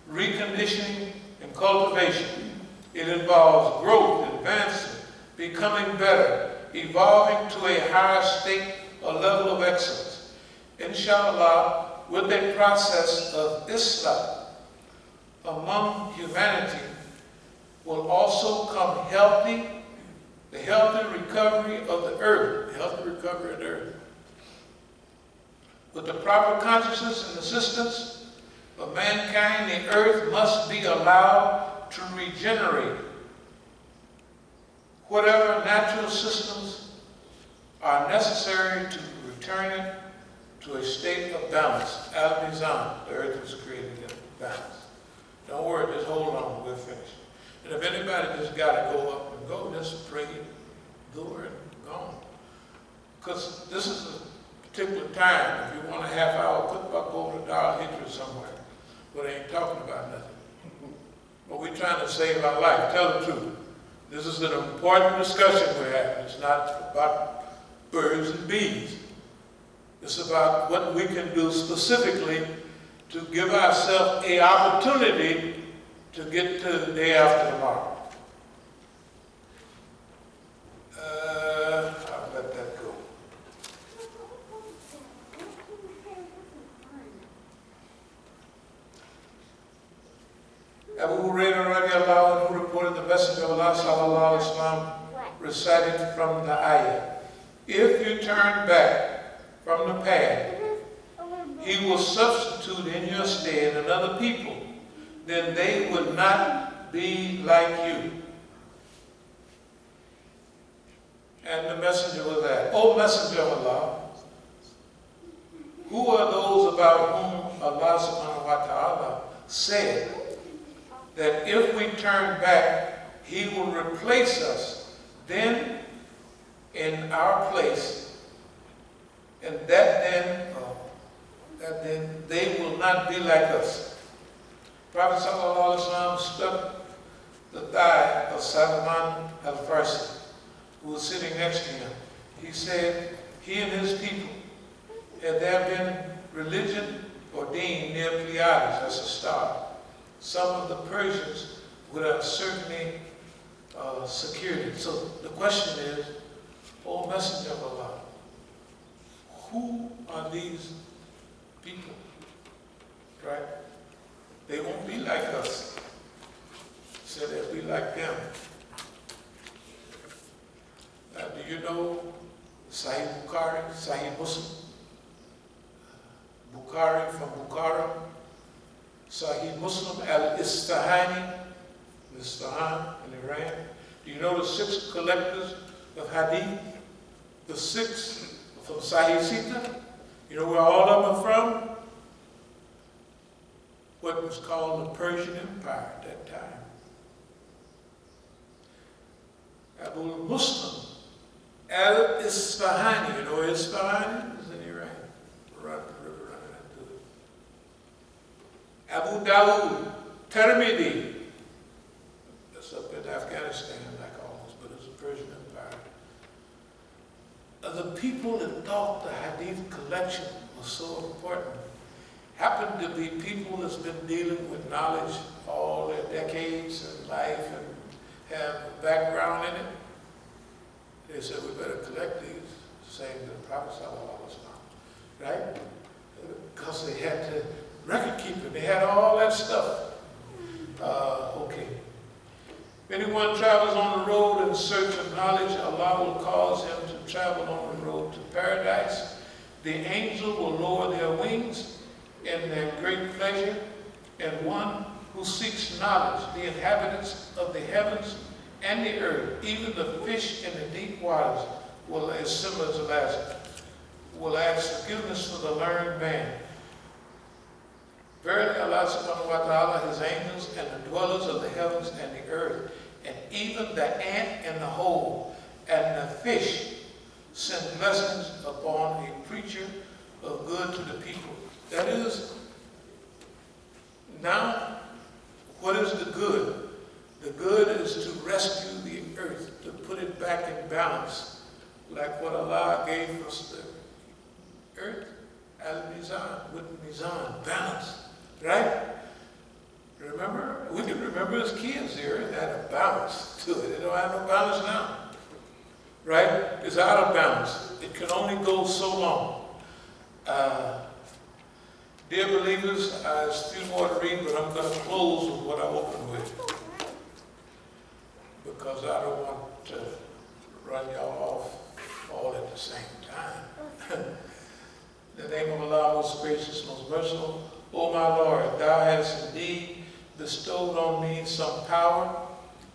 reconditioning, and cultivation. It involves growth and advancing, becoming better, evolving to a higher state or level of excellence. Inshallah, with a process of Islam among humanity will also come the healthy recovery of the earth, With the proper consciousness and assistance of mankind, the earth must be allowed to regenerate. Whatever natural systems are necessary to return it to a state of balance. Al-Mizan, the earth was created in balance. Don't worry, just hold on, we're finished. And if anybody just got to go up and go, just pray, do it, and go on. Because this is a particular time, if you want a half-hour khutbah, go to Dar Hijra somewhere, but they ain't talking about nothing. But we're trying to save our life, tell the truth. This is an important discussion we're having. It's not about birds and bees. It's about what we can do specifically to give ourselves an opportunity to get to the day after tomorrow. I'll let that go. Abu Hurairah radiallahu anhu reported the Messenger of Allah sallallahu alaihi wasallam recited from the ayah, "If you turn back from the path, He will substitute in your stead another people, then they would not be like you." And the messenger was asked, "O Messenger of Allah, who are those about whom Allah subhanahu wa ta'ala said that if we turn back, He will replace us then in our place, and that then they will not be like us?" Prophet sallallahu alaihi wasallam struck the thigh of Salman al-Farsi, who was sitting next to him. He said, he and his people, had there been religion or deen near Pleiades, that's a star, some of the Persians would have certainly secured it. So the question is, O Messenger of Allah, who are these people? Right? They won't be like us. He said they'll be like them. Now, do you know Sahih Bukhari, Sahih Muslim? Bukhari from Bukhara, Sahih Muslim al-Istahani, Istahan in Iran. Do you know the 6 collectors of Hadith? The 6 from Sahih Sita? You know where all of them are from? What was called the Persian Empire at that time. Abu Muslim al-Isfahani, you know where Isfahan is? In Iran. Right, the river running into it. Abu Dawud, Tirmidhi, that's up in Afghanistan, like almost, but it's a Persian Empire. The people that thought the Hadith collection was so important happened to be people that's been dealing with knowledge all their decades of life and have a background in it. They said, we better collect these, saying to the Prophet sallallahu alaihi wasallam, right? Because they had to record keeping, they had all that stuff. Okay. If anyone travels on the road in search of knowledge, Allah will cause him to travel on the road to paradise. The angel will lower their wings in their great pleasure, and one who seeks knowledge, the inhabitants of the heavens and the earth, even the fish in the deep waters, will, as similar to Lazarus, will ask forgiveness for the learned man. Verily Allah subhanahu wa ta'ala, His angels, and the dwellers of the heavens and the earth, and even the ant and the hole, and the fish, send blessings upon a preacher of good to the people. That is, now, what is the good? The good is to rescue the earth, to put it back in balance, like what Allah gave us the earth, al-mizan, with mizan, balance, right? Remember? We can remember as kids here, it had a balance to it. It don't have no balance now. Right? It's out of balance. It can only go so long. Dear believers, I still more to read, but I'm going to close with what I opened with, because I don't want to run y'all off all at the same time. In the name of Allah, most gracious, most merciful, O my Lord, thou hast indeed bestowed on me some power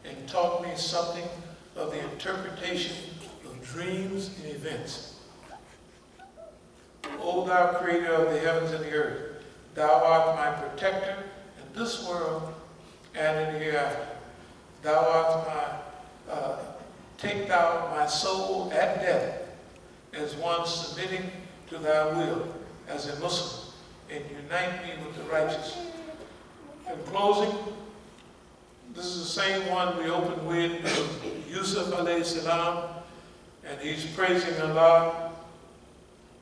and taught me something of the interpretation of dreams and events. O thou creator of the heavens and the earth, thou art my protector in this world and in the hereafter. Thou art take thou my soul at death as one submitting to thy will as a Muslim, and unite me with the righteous. In closing, this is the same one we opened with, Yusuf alayhi salam, and he's praising Allah,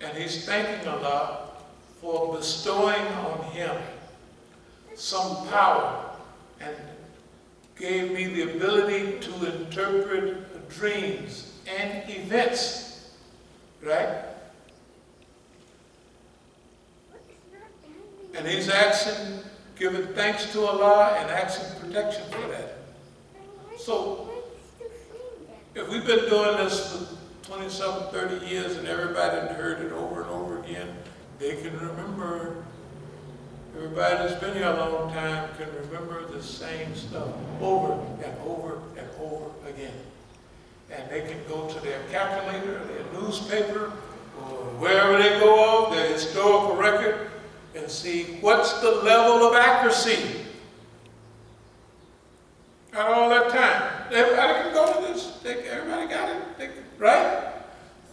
and he's thanking Allah for bestowing on him some power and gave me the ability to interpret dreams and events, right? And he's asking, giving thanks to Allah and asking protection for that. So, if we've been doing this for 27, 30 years and everybody had heard it over and over again, they can remember. Everybody that's been here a long time can remember the same stuff over and over and over again. And they can go to their calculator, their newspaper, or wherever they go off, their historical record, and see what's the level of accuracy. Not all that time. Everybody can go to this. Everybody got it, right?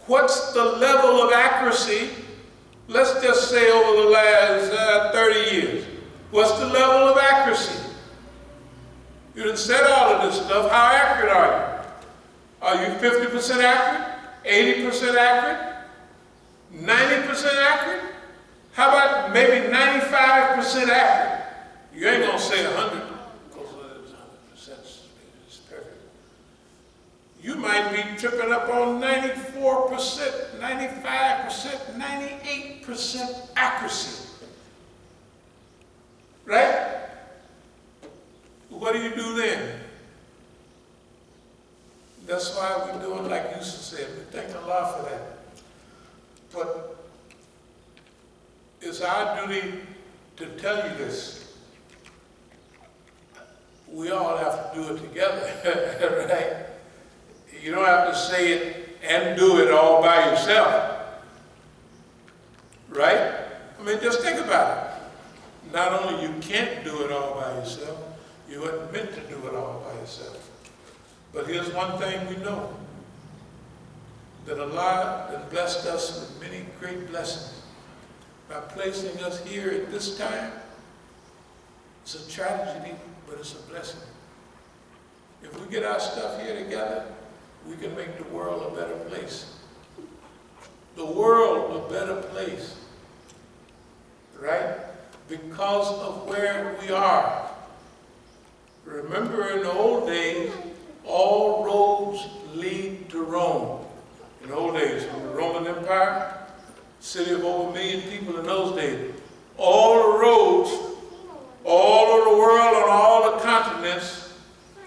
What's the level of accuracy? Let's just say over the last 30 years. What's the level of accuracy? You done said all of this stuff. How accurate are you? Are you 50% accurate? 80% accurate? 90% accurate? How about maybe 95% accurate? You ain't gonna say 100, because 100% is perfect. You might be tripping up on 94%, 95%, 98% accuracy. Right? What do you do then? That's why we're doing like Yusuf said. We thank Allah for that. But it's our duty to tell you this. We all have to do it together, right? You don't have to say it and do it all by yourself, right? I mean, just think about it. Not only you can't do it all by yourself, you weren't meant to do it all by yourself. But here's one thing we know, that Allah has blessed us with many great blessings by placing us here at this time. It's a tragedy, but it's a blessing. If we get our stuff here together, we can make the world a better place. The world a better place, right? Because of where we are. Remember, in the old days, all roads lead to Rome. In the old days, from the Roman Empire, city of over 1 million people in those days, all the roads, all over the world, on all the continents,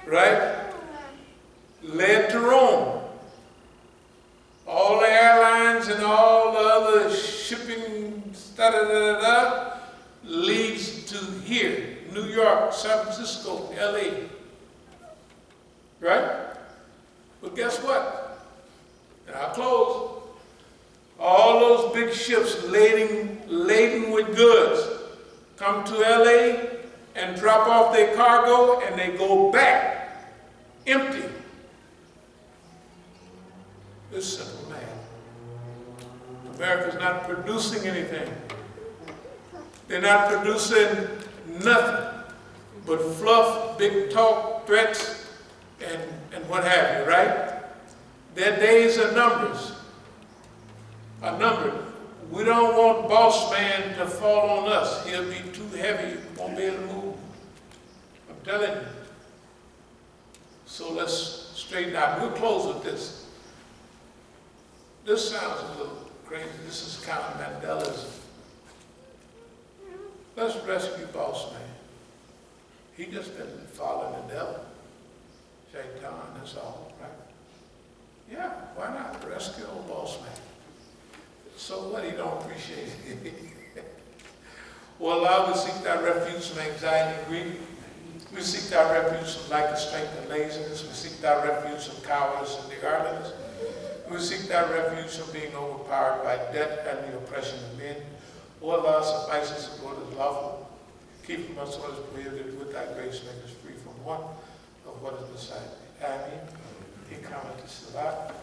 right, led to Rome. All the airlines and all the other shipping leads to here, New York, San Francisco, LA. Right? But guess what? And I'll close. All those big ships laden with goods come to LA and drop off their cargo, and they go back empty. It's simple math. America's not producing anything. They're not producing nothing but fluff, big talk, threats, and what have you, right? Their days are numbered. We don't want boss man to fall on us. He'll be too heavy, won't be able to move. telling you. So let's straighten out. We'll close with this. This sounds a little crazy. This is kind of Mandela's. Let's rescue boss man. He just been following the devil. Shaitan, that's all, right? Yeah, why not rescue old boss man? So what, he don't appreciate it. Well, Allah, we seek thy refuge from anxiety and grief. We seek thy refuge from lack of strength and laziness. We seek thy refuge from cowardice and niggardliness. We seek thy refuge from being overpowered by debt and the oppression of men. O Allah, suffice us of what is lawful. Keep from us what is prohibited. With thy grace, make us free from one of what is beside thee. Ameen. He cometh to Salat.